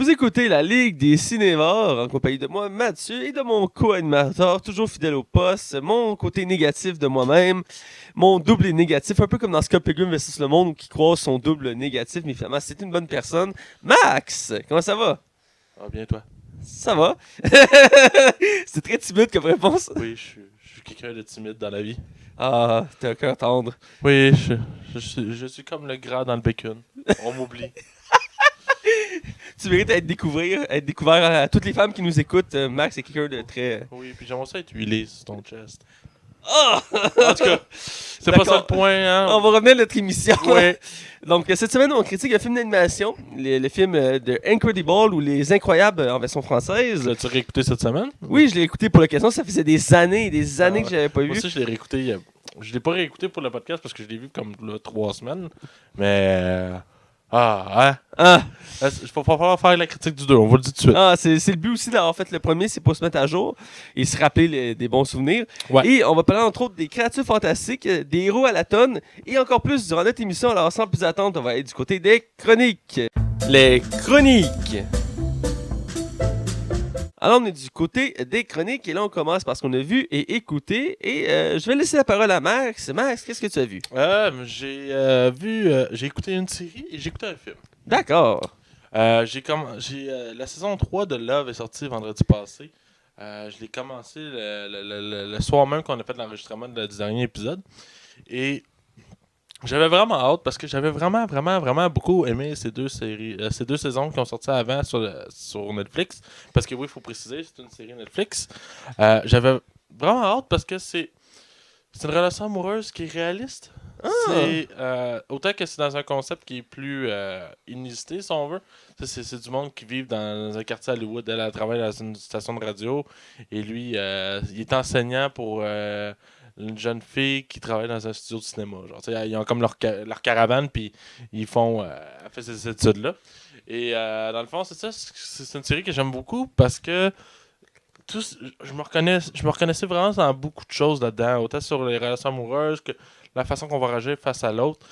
Vous écoutez la Ligue des Cinévores en compagnie de moi, Mathieu, et de mon co-animateur, toujours fidèle au poste, mon côté négatif de moi-même, mon double est négatif, un peu comme dans Scott Pilgrim vs. Le Monde, qui croise son double négatif, mais finalement, c'est une bonne personne. Max, comment ça va? Ah, bien, toi. Ça va? C'est très timide comme réponse. Oui, je suis quelqu'un de timide dans la vie. Ah, t'as un cœur tendre. Oui, je suis comme le gras dans le bacon. On m'oublie. Tu mérites d'être découvert à toutes les femmes qui nous écoutent. Max est quelqu'un de très... Oui, puis j'aimerais ça être huilé sur ton chest. Ah! En tout cas, c'est pas ça le point, hein? On va revenir à notre émission. Ouais. Donc, cette semaine, on critique un film d'animation, le film de Incredible ou Les Incroyables en version française. L'as-tu réécouté cette semaine? Oui, je l'ai écouté pour l'occasion. Ça faisait des années et des années que je l'avais pas Moi vu. aussi, je l'ai réécouté. Je l'ai pas réécouté pour le podcast parce que je l'ai vu comme là, 3 semaines. Mais. Ah, Ah, hein? Il va falloir faire la critique du 2, on va le dire tout de suite. c'est le but aussi d'avoir fait le premier, c'est pour se mettre à jour et se rappeler des bons souvenirs. Ouais. Et on va parler entre autres des créatures fantastiques, des héros à la tonne et encore plus durant notre émission. Alors sans plus attendre, on va aller du côté des chroniques. Les chroniques. Alors, on est du côté des chroniques et là, on commence parce qu'on a vu et écouté. Et je vais laisser la parole à Max. Max, qu'est-ce que tu as vu? J'ai écouté une série et j'ai écouté un film. D'accord. La saison 3 de Love est sortie vendredi passé. Je l'ai commencé le soir même qu'on a fait l'enregistrement du dernier épisode. Et j'avais vraiment hâte parce que j'avais vraiment beaucoup aimé ces deux séries, ces deux saisons qui ont sorti avant sur Netflix. Parce que oui, il faut préciser, c'est une série Netflix. J'avais vraiment hâte parce que c'est une relation amoureuse qui est réaliste. Ah. C'est autant que c'est dans un concept qui est plus inusité, si on veut. C'est du monde qui vit dans un quartier à Hollywood. Elle travaille dans une station de radio. Et lui, il est enseignant pour une jeune fille qui travaille dans un studio de cinéma. Genre, ils ont comme leur caravane, puis ils font elle fait ces études-là. Et dans le fond, c'est ça. C'est une série que j'aime beaucoup parce que je me reconnaissais vraiment dans beaucoup de choses là-dedans. Autant sur les relations amoureuses que la façon qu'on va réagir face à l'autre.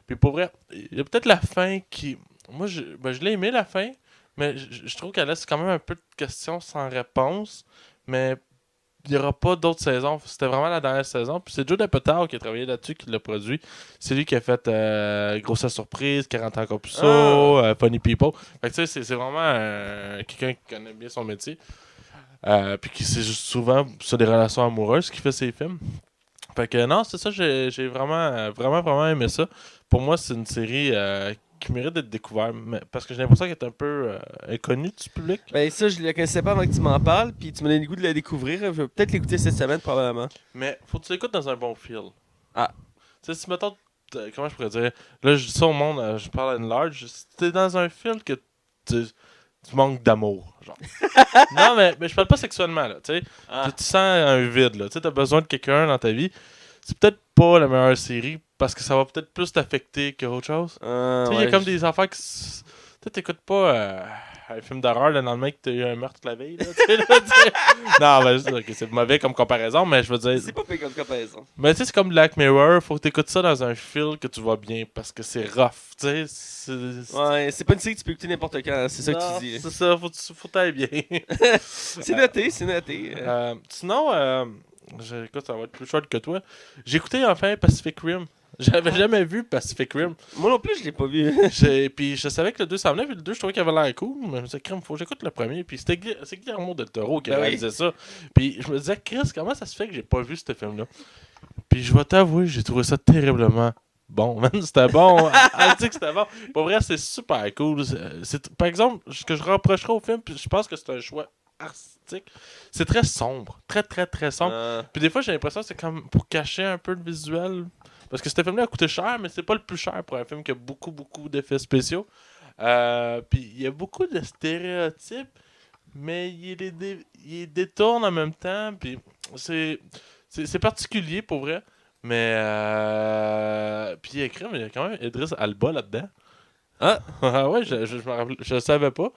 Puis pour vrai, il y a peut-être la fin qui... Moi, je l'ai aimé la fin, mais je trouve qu'elle laisse quand même un peu de questions sans réponse. Mais il n'y aura pas d'autres saisons. C'était vraiment la dernière saison. Puis c'est Joe Apatow qui a travaillé là-dessus, qui l'a produit. C'est lui qui a fait Grosse Surprise, 40 ans Corpusso, Funny People. Fait que tu sais, c'est vraiment quelqu'un qui connaît bien son métier. Puis qui c'est juste souvent sur des relations amoureuses qui fait ses films. Fait que non, c'est ça, j'ai vraiment aimé ça. Pour moi, c'est une série qui mérite d'être découverte, parce que j'ai l'impression qu'elle est un peu inconnue du public. Ben ça, je le connaissais pas avant que tu m'en parles, puis tu m'as donné le goût de la découvrir. Je vais peut-être l'écouter cette semaine, probablement. Mais faut que tu l'écoutes dans un bon feel. Ah. Tu sais, si mettons, comment je pourrais dire, là je dis ça au monde, je parle à une large, si t'es dans un feel que tu manques d'amour, genre. Non, mais je parle pas sexuellement, là, tu sais. Tu sens un vide, là. Tu sais, t'as besoin de quelqu'un dans ta vie. C'est peut-être pas la meilleure série parce que ça va peut-être plus t'affecter qu'autre chose. Tu sais, il y a comme des affaires qui... Tu t'écoutes pas un film d'horreur le lendemain que t'as eu un meurtre la veille, là. Non, ben, okay, c'est mauvais comme comparaison, mais je veux dire... C'est pas fait comme comparaison. Mais tu sais, c'est comme Black Mirror, faut que t'écoutes ça dans un feel que tu vas bien parce que c'est rough, tu sais. Ouais, c'est pas une série que tu peux écouter n'importe quand, c'est ça que tu dis. C'est ça, faut t'aller bien. C'est noté, c'est noté. Sinon, écoute, ça va être plus short que toi. J'ai écouté enfin Pacific Rim. J'avais jamais vu Pacific Rim. Moi non plus, je l'ai pas vu. Puis je savais que le 2 s'en venait, puis le 2, je trouvais qu'il avait l'air cool. Mais je me disais, crème, faut que j'écoute le premier. Puis c'est Guillermo del Toro qui a réalisé ça. Puis je me disais, Chris, comment ça se fait que j'ai pas vu ce film-là? Puis je vais t'avouer, j'ai trouvé ça terriblement bon, man. C'était bon. Elle dit que c'était bon. Pour vrai, c'est super cool. Par exemple, ce que je reprocherais au film, puis je pense que c'est un choix artistique, c'est très sombre. Très sombre. Puis des fois, j'ai l'impression que c'est comme pour cacher un peu le visuel. Parce que ce film-là a coûté cher, mais c'est pas le plus cher pour un film qui a beaucoup d'effets spéciaux. Puis il y a beaucoup de stéréotypes, mais il les détourne en même temps. Puis c'est particulier pour vrai. Mais puis il y a quand même Idris Elba là-dedans. Ah! Ah ouais, je me rappelle, je savais pas.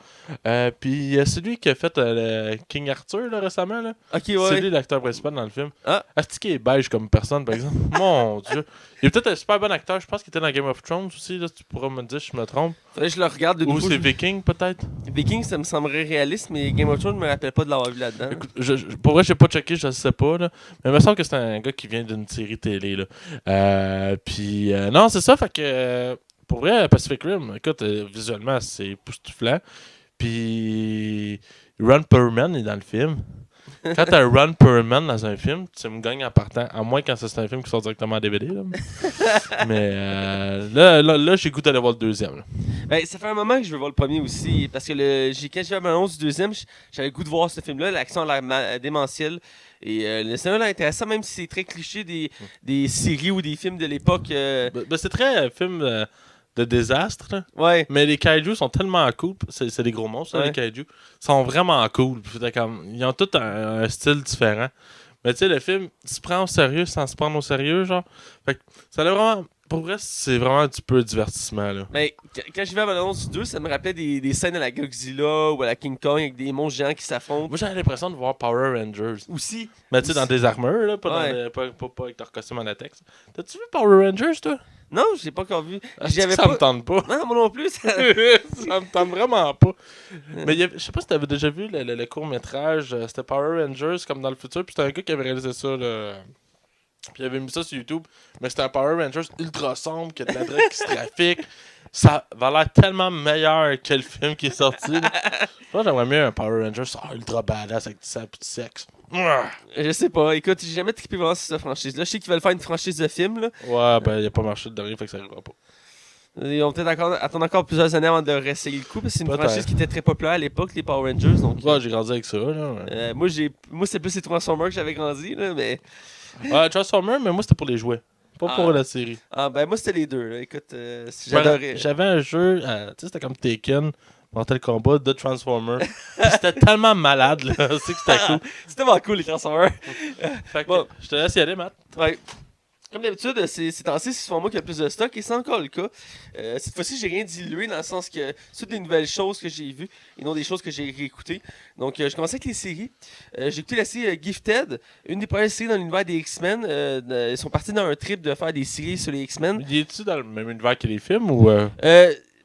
Puis il y a celui qui a fait le King Arthur là, récemment. Là. Ok, C'est ouais. lui l'acteur principal dans le film. Ah! Est-ce qu'il est beige comme personne, par exemple? Mon Dieu. Il est peut-être un super bon acteur. Je pense qu'il était dans Game of Thrones aussi. Là, tu pourras me dire si je me trompe. Faudrait que je le regarde de Ou nouveau. c'est Viking, peut-être. Viking, ça me semblerait réaliste, mais Game of Thrones, je me rappelle pas de l'avoir vu là-dedans. Écoute, pour vrai, j'ai pas checké, je sais pas. Là. Mais il me semble que c'est un gars qui vient d'une série télé. Là. Puis, non, c'est ça. Fait que, pour vrai, Pacific Rim, écoute, visuellement, c'est époustouflant. Puis, Ron Perlman est dans le film. Quand t'as Ron Perlman dans un film, tu me gagnes en partant. À moins quand c'est un film qui sort directement en DVD. Là. Mais là, j'ai goût d'aller voir le deuxième. Là. Ben, ça fait un moment que je veux voir le premier aussi, parce que quand j'ai l'annonce du deuxième, j'avais le goût de voir ce film-là. L'action a l'air démentielle. Et le scénario a l'air intéressant, même si c'est très cliché des séries ou des films de l'époque. Ben, c'est très film de désastre. Là. Ouais. Mais les kaiju sont tellement cool. C'est des gros monstres, Ouais. les kaiju. Ils sont vraiment cool. Puis ils ont tous un style différent. Mais tu sais, le film se prend au sérieux sans se prendre au sérieux, genre. Fait que ça a vraiment. Pour vrai, c'est vraiment un petit peu divertissement, là. Ben, quand j'ai vu l'annonce du 2, ça me rappelait des scènes à la Godzilla ou à la King Kong avec des monstres géants qui s'affrontent. Moi, j'avais l'impression de voir Power Rangers. Aussi. Mais tu sais, dans des armures, là, pas, Ouais. dans pas avec leur costume en latex. T'as-tu vu Power Rangers, toi? Non, je l'ai pas encore vu. Ça me tente pas. Non, moi non plus. Ça me tente vraiment pas. Mais je sais pas si t'avais déjà vu le court-métrage. C'était Power Rangers comme dans le futur. Puis c'était un gars qui avait réalisé ça. Là. Puis il avait mis ça sur YouTube. Mais c'était un Power Rangers ultra sombre qui a de la drogue qui se trafique. Ça va l'air tellement meilleur que le film qui est sorti. Là. Moi, j'aimerais mieux un Power Rangers ultra badass avec du sang et du sexe. Je sais pas. Écoute, j'ai jamais trippé vraiment sur cette franchise-là. Je sais qu'ils veulent faire une franchise de films, là. Ouais, ben, il a pas marché de dernier, fait que ça arrivera pas. Ils vont peut-être attendre encore plusieurs années avant de réessayer le coup, parce que c'est une Peut-être. franchise qui était très populaire à l'époque, les Power Rangers. Donc, Ouais, j'ai grandi avec ça, là. moi, c'est plus les Transformers que j'avais grandi, là, mais... Ouais, Transformers, mais moi, c'était pour les jouets. Pas pour la série. Ah, ben moi, c'était les deux, là. Écoute, j'adorais. J'avais un jeu, tu sais, c'était comme Taken, Mortal Kombat, de Transformers. Puis c'était tellement malade, là. C'est que c'était cool. C'était tellement cool, les Transformers. Fait que, Bon. je te laisse y aller, Matt. Ouais. Comme d'habitude, c'est temps-ci, c'est souvent moi qui a le plus de stock et c'est encore le cas. Cette fois-ci, j'ai rien dilué dans le sens que c'est des nouvelles choses que j'ai vues et non des choses que j'ai réécoutées. Donc, je commence avec les séries. J'ai écouté la série Gifted, une des premières séries dans l'univers des X-Men. Ils sont partis dans un trip de faire des séries sur les X-Men. Y es-tu dans le même univers que les films ou.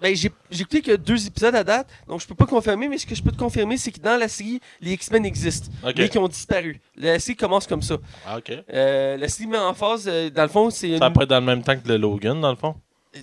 Ben, j'ai écouté que 2 épisodes à date, donc je peux pas confirmer, mais ce que je peux te confirmer, c'est que dans la série, les X-Men existent, Ok. mais qui ont disparu. La série commence comme ça. Ah, ok. La série met en phase, dans le fond, c'est Ça pourrait être dans le même temps que le Logan, dans le fond.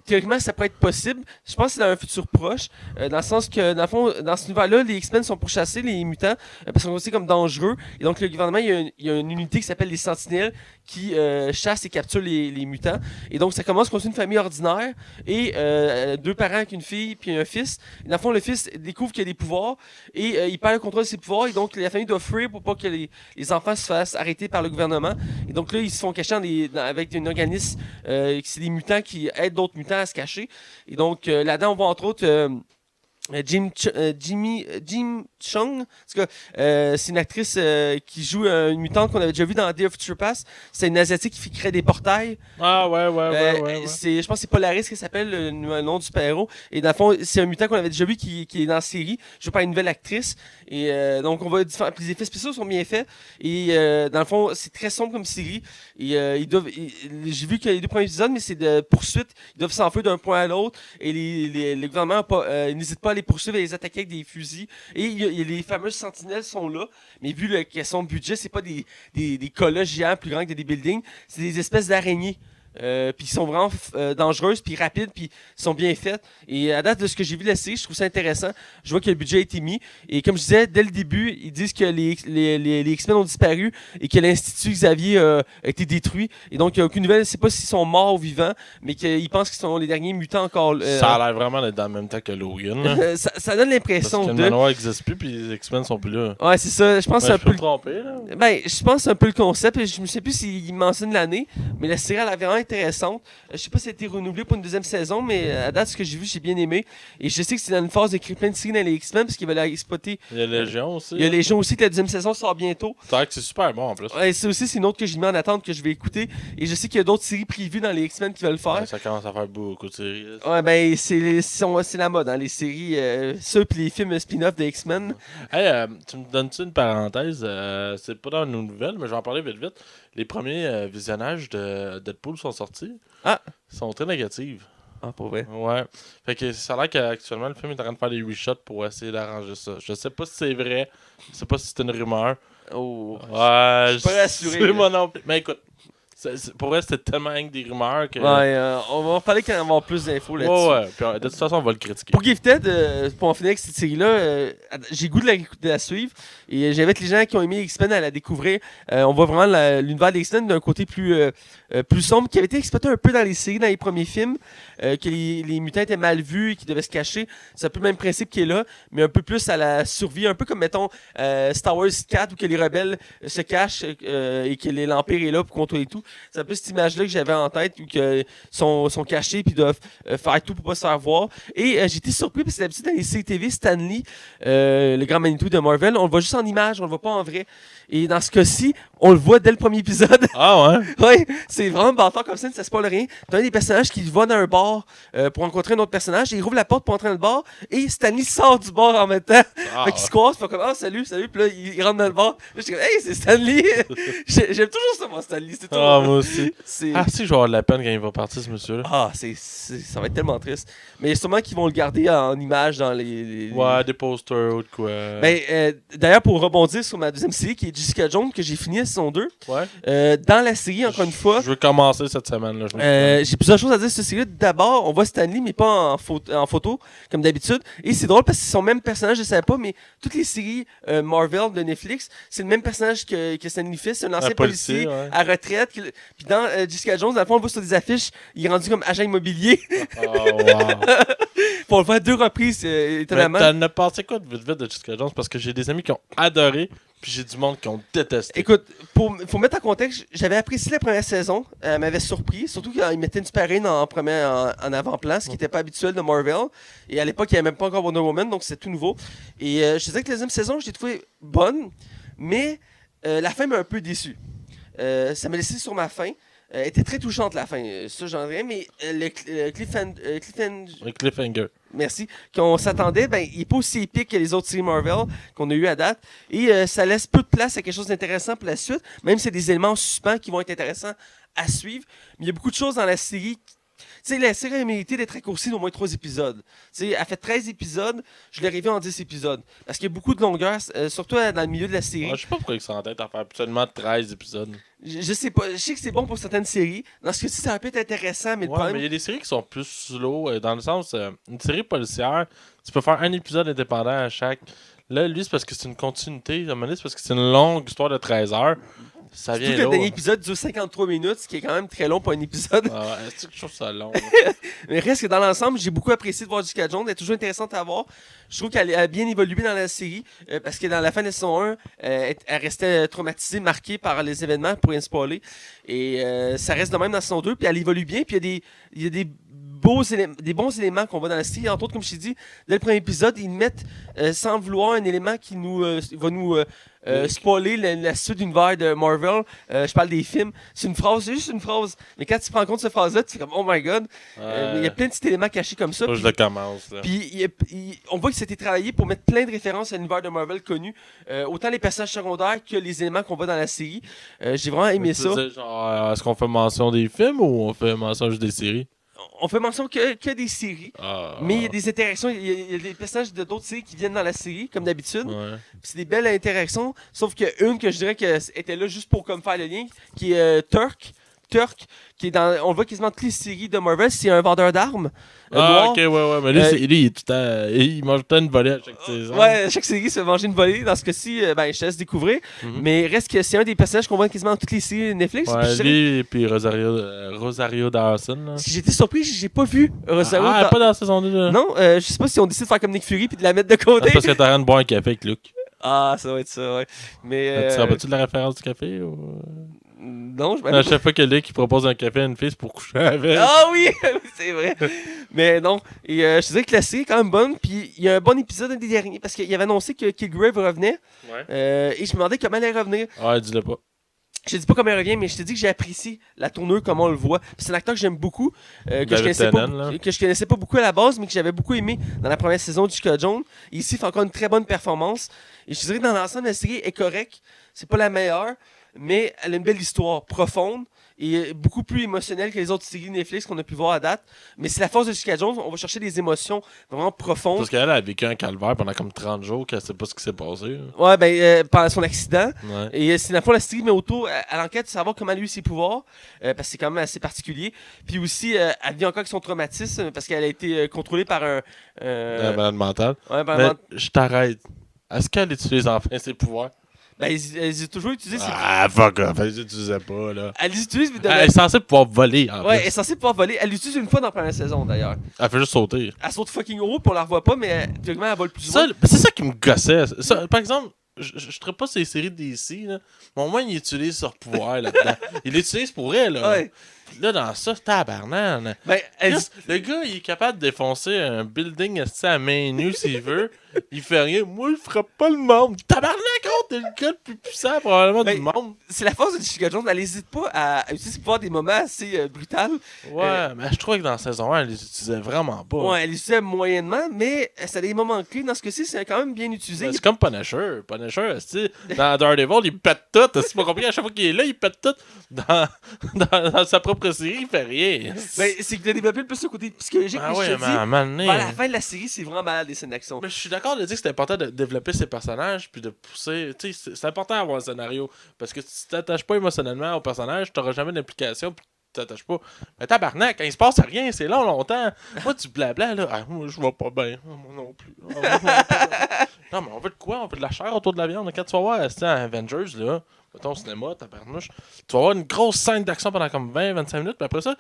théoriquement, ça pourrait être possible. Je pense que c'est dans un futur proche, dans le sens que, dans le fond, dans ce univers-là, les X-Men sont pour chasser les mutants, parce qu'ils sont aussi comme dangereux. Et donc, le gouvernement, il y a une unité qui s'appelle les Sentinelles qui chasse et capture les mutants. Et donc, ça commence comme une famille ordinaire et 2 parents avec une fille puis un fils. Et dans le fond, le fils découvre qu'il a des pouvoirs et il perd le contrôle de ses pouvoirs. Et donc, la famille doit fuir pour pas que les enfants se fassent arrêter par le gouvernement. Et donc là, ils se font cacher avec un organisme c'est des mutants qui aident d'autres mutants à se cacher. Et donc, là-dedans, on voit entre autres Jim Chung. En tout cas, c'est une actrice qui joue une mutante qu'on avait déjà vue dans Day of Future Past. C'est une asiatique qui crée des portails. Ah, ouais. Je pense que c'est Polaris qui s'appelle le nom du super-héros. Et dans le fond, c'est un mutant qu'on avait déjà vu qui est dans la série, joué par une nouvelle actrice. Et donc, on va les effets spéciaux sont bien faits. Et dans le fond, c'est très sombre comme série. Et j'ai vu qu'il y a les 2 premiers épisodes, mais c'est de poursuite. Ils doivent s'enfuir d'un point à l'autre. Et les gouvernements n'hésitent pas à les poursuivre et les attaquer avec des fusils. Et les fameuses sentinelles sont là. Mais vu la question de budget, c'est pas des colosses géants plus grands que des buildings. C'est des espèces d'araignées. Puis ils sont vraiment dangereuses, puis rapides, puis sont bien faites. Et à date de ce que j'ai vu de la série, je trouve ça intéressant. Je vois que le budget a été mis. Et comme je disais, dès le début, ils disent que les X-Men ont disparu et que l'Institut Xavier a été détruit. Et donc, il n'y a aucune nouvelle. Je ne sais pas s'ils sont morts ou vivants, mais qu'ils pensent qu'ils sont les derniers mutants encore. Ça a l'air vraiment d'être dans le même temps que Logan. Là. ça donne Parce l'impression que le manoir n'existe plus, puis les X-Men sont plus là. Ouais, c'est ça. Je pense que c'est un Je peux peu. me tromper, là. Ben, je pense que c'est un peu le concept. Je ne sais plus s'il mentionne l'année, mais la série, elle a vraiment intéressante. Je sais pas si ça a été renouvelé pour une deuxième saison, mais à date, ce que j'ai vu, j'ai bien aimé. Et je sais que c'est dans une phase d'écrire plein de séries dans les X-Men parce qu'ils veulent exploiter. Il y a Légion aussi. Il y a Légion aussi, que la deuxième saison sort bientôt. C'est vrai que c'est super bon en plus. Ouais, c'est une autre que j'ai mis en attente que je vais écouter. Et je sais qu'il y a d'autres séries prévues dans les X-Men qui veulent le faire. Ouais, ça commence à faire beaucoup de séries. Là. Ouais, ben, c'est la mode, hein, les séries, ça, puis les films spin-off des X-Men. Hey, tu me donnes-tu une parenthèse? C'est pas dans nos nouvelles, mais je vais en parler vite vite. Les premiers visionnages de Deadpool sont sortis. Ah! Ils sont très négatifs. Ah, pour vrai. Ouais. Fait que ça a l'air qu'actuellement, le film est en train de faire des reshots pour essayer d'arranger ça. Je sais pas si c'est vrai. Je sais pas si c'est une rumeur. Oh. Ouais, Je suis pas rassuré. C'est moi non plus. Mais écoute, pour vrai, c'était tellement rien que des rumeurs que. Ouais, on va en parler quand on va avoir plus d'infos là-dessus. Ouais. Puis, de toute façon, on va le critiquer. Pour Gifted, pour en finir avec cette série-là, j'ai goût de la suivre. Et j'invite les gens qui ont aimé X-Men à la découvrir. On voit vraiment l'univers des X-Men d'un côté plus sombre, qui avait été exploité un peu dans les séries, dans les premiers films, que les mutants étaient mal vus et qui devaient se cacher. C'est un peu le même principe qui est là, mais un peu plus à la survie, un peu comme, mettons, Star Wars 4, où que les rebelles se cachent et que l'Empire est là pour contrôler tout. C'est un peu cette image-là que j'avais en tête, où que sont cachés puis doivent faire tout pour pas se faire voir. Et j'ai été surpris parce que d'habitude dans les CTV, Stan Lee, le grand Manitou de Marvel, on le voit juste en image, on le voit pas en vrai. Et dans ce cas-ci, on le voit dès le premier épisode. Ah ouais? Ouais, c'est vraiment bâtard comme ça, ça spoil rien. T'as un des personnages qui va dans un bar pour rencontrer un autre personnage, et il rouvre la porte pour entrer dans le bar, et Stanley sort du bar en même temps. Fait qu'il se croise, fait comme ah salut, puis là il rentre dans le bar. Là, je suis comme hey, c'est Stanley. J'aime toujours ça, moi, Stanley. C'est toujours... Ah, moi aussi. C'est... Ah, si, je vais avoir de la peine quand il va partir, ce monsieur-là. Ah, ça va être tellement triste. Mais sûrement qu'ils vont le garder en image dans les... Ouais, des posters ou de quoi. Ben, d'ailleurs, pour rebondir sur ma deuxième série, qui est Jessica Jones, que j'ai fini à saison 2, Ouais. dans la série, encore une fois, Je veux commencer cette semaine. Là, j'ai plusieurs choses à dire sur cette série. D'abord, on voit Stanley, mais pas en photo, comme d'habitude. Et c'est drôle parce que c'est son même personnage, je ne savais pas, mais toutes les séries Marvel de Netflix, c'est le même personnage que Stanley fait. C'est un ancien policier ouais. à retraite. Puis dans Jessica Jones, dans le fond, on le voit sur des affiches, il est rendu comme agent immobilier. Oh, wow. Pour le voir 2 reprises, étonnamment. Mais t'en as pensé quoi de vite de Jessica Jones? Parce que j'ai des amis qui ont adoré, puis j'ai du monde qui ont détesté. Écoute, faut mettre en contexte, j'avais apprécié la première saison, elle m'avait surpris, surtout qu'il mettait une super-héroïne en avant-plan, ce qui n'était pas habituel de Marvel. Et à l'époque, il n'y avait même pas encore Wonder Woman, donc c'est tout nouveau. Et je disais que la deuxième saison, je l'ai trouvée bonne, mais la fin m'a un peu déçu. Ça m'a laissé sur ma faim. Elle était très touchante la fin, ça j'en dirais, mais le Cliffhanger. Merci. Qu'on s'attendait, ben, il n'est pas aussi épique que les autres séries Marvel qu'on a eu à date. Et ça laisse peu de place à quelque chose d'intéressant pour la suite, même si c'est des éléments en suspens qui vont être intéressants à suivre. Mais il y a beaucoup de choses dans la série. Tu sais, la série a mérité d'être raccourcie d'au moins 3 épisodes. Tu sais, elle fait 13 épisodes, je l'ai arrivé en 10 épisodes. Parce qu'il y a beaucoup de longueur, surtout dans le milieu de la série. Je sais pas pourquoi ils sont en tête à faire seulement 13 épisodes. Je sais pas, je sais que c'est bon pour certaines séries. Dans ce cas-ci, ça peut être intéressant, mais le problème... mais il y a des séries qui sont plus slow, dans le sens, une série policière, tu peux faire un épisode indépendant à chaque. Là, lui, c'est parce que c'est une continuité. À un moment donné, c'est parce que c'est une longue histoire de 13 heures. Ça vient là. Le dernier épisode dure 53 minutes, ce qui est quand même très long pour un épisode. Est-ce que je trouve ça long? Mais reste que dans l'ensemble, j'ai beaucoup apprécié de voir Jessica Jones. Elle est toujours intéressante à voir. Je trouve qu'elle a bien évolué dans la série. Parce que dans la fin de la saison 1, elle restait traumatisée, marquée par les événements, pour rien spoiler. Et ça reste de même dans la saison 2. Puis elle évolue bien. Puis il y a des bons éléments qu'on voit dans la série. Entre autres, comme je t'ai dit, dès le premier épisode, ils mettent, sans le vouloir, un élément qui va nous spoiler la suite d'univers de Marvel. Je parle des films. C'est juste une phrase. Mais quand tu prends en compte cette phrase-là, tu fais comme « Oh my God! Il y a plein de petits éléments cachés comme ça. Je le commence. Puis on voit que c'était travaillé pour mettre plein de références à l'univers de Marvel connu. Autant les personnages secondaires que les éléments qu'on voit dans la série. J'ai vraiment aimé ça. Est-ce qu'on fait mention des films ou on fait mention juste des séries? On fait mention que des séries, mais il y a des interactions, il y a des personnages de d'autres séries qui viennent dans la série, comme d'habitude. Ouais. C'est des belles interactions, sauf qu'il y a une que je dirais que était là juste pour comme faire le lien, qui est Turk, qui est dans, on le voit quasiment toutes les séries de Marvel, c'est un vendeur d'armes. Noir. Ok, ouais, mais lui, il est tout le temps, il mange tout le temps une volée à chaque saison. Ouais, chaque série se fait manger une volée. Dans ce cas-ci, je te laisse découvrir. Mais reste que c'est un des personnages qu'on voit quasiment dans toutes les séries Netflix. Ouais, lui et puis Rosario Dawson. Là. Si j'étais surpris, j'ai pas vu Rosario. Elle est pas dans la saison 2. Là. Non, je sais pas si on décide de faire comme Nick Fury puis de la mettre de côté. C'est parce que t'as rien de boire un café avec Luke. Ah, ça va être ça, ouais. Mais. Tu te rappelles-tu de la référence du café ou... Non, À chaque fois que Luke il propose un café à une fille, c'est pour coucher avec. Ah oui, c'est vrai. Mais non. Et je te dirais que la série est quand même bonne. Puis il y a un bon épisode un des derniers parce qu'il avait annoncé que Kilgrave revenait. Ouais. Et je me demandais comment elle allait revenir. Ouais, dis-le pas. Je te dis pas comment elle revient, mais je te dis que j'ai apprécié la tournure, comment on le voit. Puis c'est un acteur que j'aime beaucoup, David Tennant, que je connaissais pas beaucoup à la base, mais que j'avais beaucoup aimé dans la première saison de Jessica Jones. Et ici, il fait encore une très bonne performance. Et je te dirais que dans l'ensemble, la série est correcte. C'est pas la meilleure, mais elle a une belle histoire profonde et beaucoup plus émotionnelle que les autres séries Netflix qu'on a pu voir à date. Mais c'est la force de Jessica Jones. On va chercher des émotions vraiment profondes. Parce qu'elle a vécu un calvaire pendant comme 30 jours, qu'elle sait pas ce qui s'est passé. Ouais, ben, pendant son accident. Ouais. Et c'est la fois la série met autour à l'enquête de savoir comment elle a eu ses pouvoirs, parce que c'est quand même assez particulier. Puis aussi, elle vit encore avec son traumatisme, parce qu'elle a été contrôlée par un... Malade mentale. Ouais, par Mais je t'arrête. Est-ce qu'elle utilise enfin ses pouvoirs? Ben, elle a toujours utilisé ses... Ah, fuck off. Elle les utilisait pas, là. Elle les utilise, mais Elle est censée pouvoir voler, en ouais, elle plus. est censée pouvoir voler. Elle l'utilise une fois dans la première saison, d'ailleurs. Elle fait juste sauter. Elle saute fucking haut, puis on la revoit pas, mais théoriquement, elle vole plus Ça, loin. c'est ça qui me gossait. Ça, par exemple, je traite pas ces séries DC, là. Mais au moins, il utilise leur pouvoir là-dedans. Il l'utilise pour elle, là. Ouais. Là, dans ça, tabarnan. Ben, elle... Le gars, il est capable de défoncer un building à main nue s'il veut. Il fait rien. Moi, je frappe pas le monde. Tabarnak, gros, t'es le gars le plus puissant probablement du monde. C'est la force de Jessica Jones. Elle n'hésite pas à utiliser ses pouvoirs des moments assez brutals. Ouais, mais je trouvais que dans la saison 1, elle les utilisait vraiment pas. Ouais, elle l'utilisait moyennement, mais ça a des moments clés. Dans ce cas-ci, c'est quand même bien utilisé. C'est comme Punisher. Punisher, dans Daredevil, il pète tout. C'est pas compris. À chaque fois qu'il est là, il pète tout. Dans sa propre série, il fait rien. Ben, c'est qu'il a développé le plus le côté psychologique. Ah mais ouais, je te dis, à un moment donné, à la fin de la série, c'est vraiment malade, les scènes d'action. Mais je suis d'accord de dire que c'est important de développer ses personnages puis de pousser. Tu sais, c'est important d'avoir un scénario. Parce que si tu t'attaches pas émotionnellement au personnage, tu n'auras jamais d'implication puis tu t'attaches pas. Mais tabarnak, quand il se passe rien, c'est long, longtemps. Moi, du blabla, là, ah, moi, je vais pas bien. Ah, moi non plus. Ah, moi non plus. Non, mais on veut de quoi? On veut de la chair autour de la viande. Quand tu vas voir Avengers, là, mettons au cinéma, tabarnouche, tu vas avoir une grosse scène d'action pendant comme 20-25 minutes, puis après ça,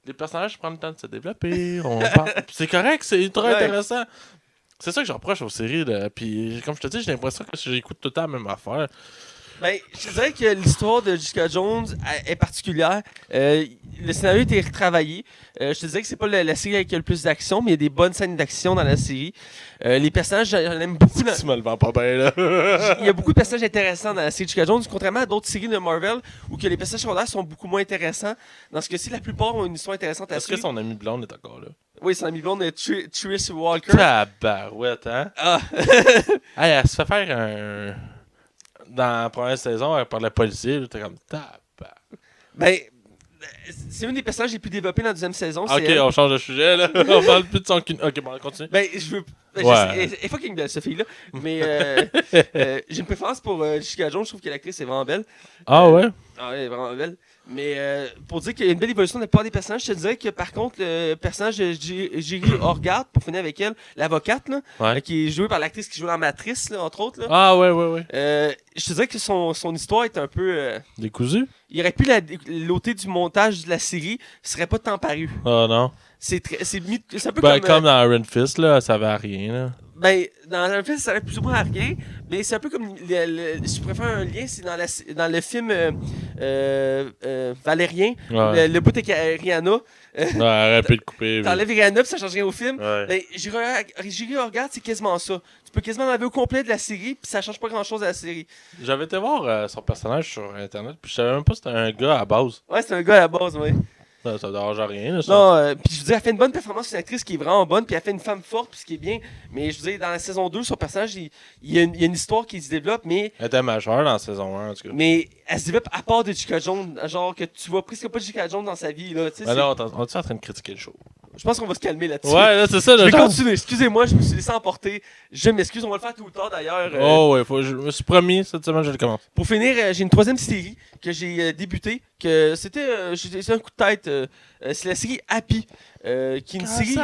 les personnages prennent le temps de se développer. C'est correct, c'est ultra intéressant. C'est ça que j'approche aux séries. Là. Puis, comme je te dis, j'ai l'impression que j'écoute tout le temps la même affaire. Ben, je dirais que l'histoire de Jessica Jones est particulière. Le scénario a été retravaillé. Je te dirais que c'est pas la série avec le plus d'action, mais il y a des bonnes scènes d'action dans la série. Les personnages, j'en aime beaucoup. Tu me le vends pas bien, là. Il y a beaucoup de personnages intéressants dans la série Jessica Jones, contrairement à d'autres séries de Marvel où que les personnages secondaires sont beaucoup moins intéressants. Dans ce cas-ci, la plupart ont une histoire intéressante à Est-ce que suivre. son ami blonde est encore là? Oui, son ami blonde est Trish Walker. Tabarouette, hein? Ah. Hey, elle se fait faire un... Dans la première saison, par le policier, t'es comme Ben, c'est une des personnages les plus développés dans la deuxième saison. Ok, c'est elle. on change de sujet, là. On parle plus de son... Ok, bon, on continue. Ben, je veux. Ouais. Elle est fucking belle, cette fille-là. Mais j'ai une préférence pour Jessica Jones. Je trouve que l'actrice est vraiment belle. Ah ouais? Ah, elle est vraiment belle. Mais pour dire qu'il y a une belle évolution de la plupart des personnages, je te dirais que par contre, le personnage de Jerry Horgard, pour finir avec elle, l'avocate, là, Ouais. qui est jouée par l'actrice qui joue dans Matrice, là, entre autres, là, Ah ouais. je te dirais que son histoire est un peu. Décousu? Il aurait pu l'ôter du montage de la série, ce serait pas tant paru. Ah non. C'est un peu Ben, comme. comme dans Iron Fist, là, ça va à rien, là. Ben, dans un film, ça aurait plus ou moins à rien, mais c'est un peu comme. Si je préfère un lien, c'est dans le film Valérien, Ouais. le bout avec Rihanna. Ouais, arrête de le couper. T'enlèves Rihanna, puis ça change rien au film. Ouais. Ben, Jerry Horgard, c'est quasiment ça. Tu peux quasiment l'enlever au complet de la série, puis ça change pas grand chose à la série. J'avais été voir son personnage sur Internet, puis je savais même pas que c'était un gars à base. Ouais, c'est un gars à la base, ouais. Ça dérange rien, là, ça. Non, puis je veux dire, elle fait une bonne performance, c'est une actrice qui est vraiment bonne, puis elle fait une femme forte, puis ce qui est bien. Mais je veux dire, dans la saison 2, son personnage, il y a une histoire qui se développe, mais Elle était majeure dans la saison 1, en tout cas. mais elle se développe à part de Jessica Jones, genre que tu vois presque pas de Jessica Jones dans sa vie, là. Tu sais, Ben non, on est en train de critiquer le show. je pense qu'on va se calmer là-dessus. Ouais, là, c'est ça, Je le vais genre. continuer, excusez-moi, je me suis laissé emporter. Je m'excuse, on va le faire tout le temps d'ailleurs. Oh, ouais, je me suis promis, cette semaine, je le commence. Pour finir, j'ai une troisième série que j'ai débutée, que c'était un coup de tête. C'est la série Happy, qui est une série.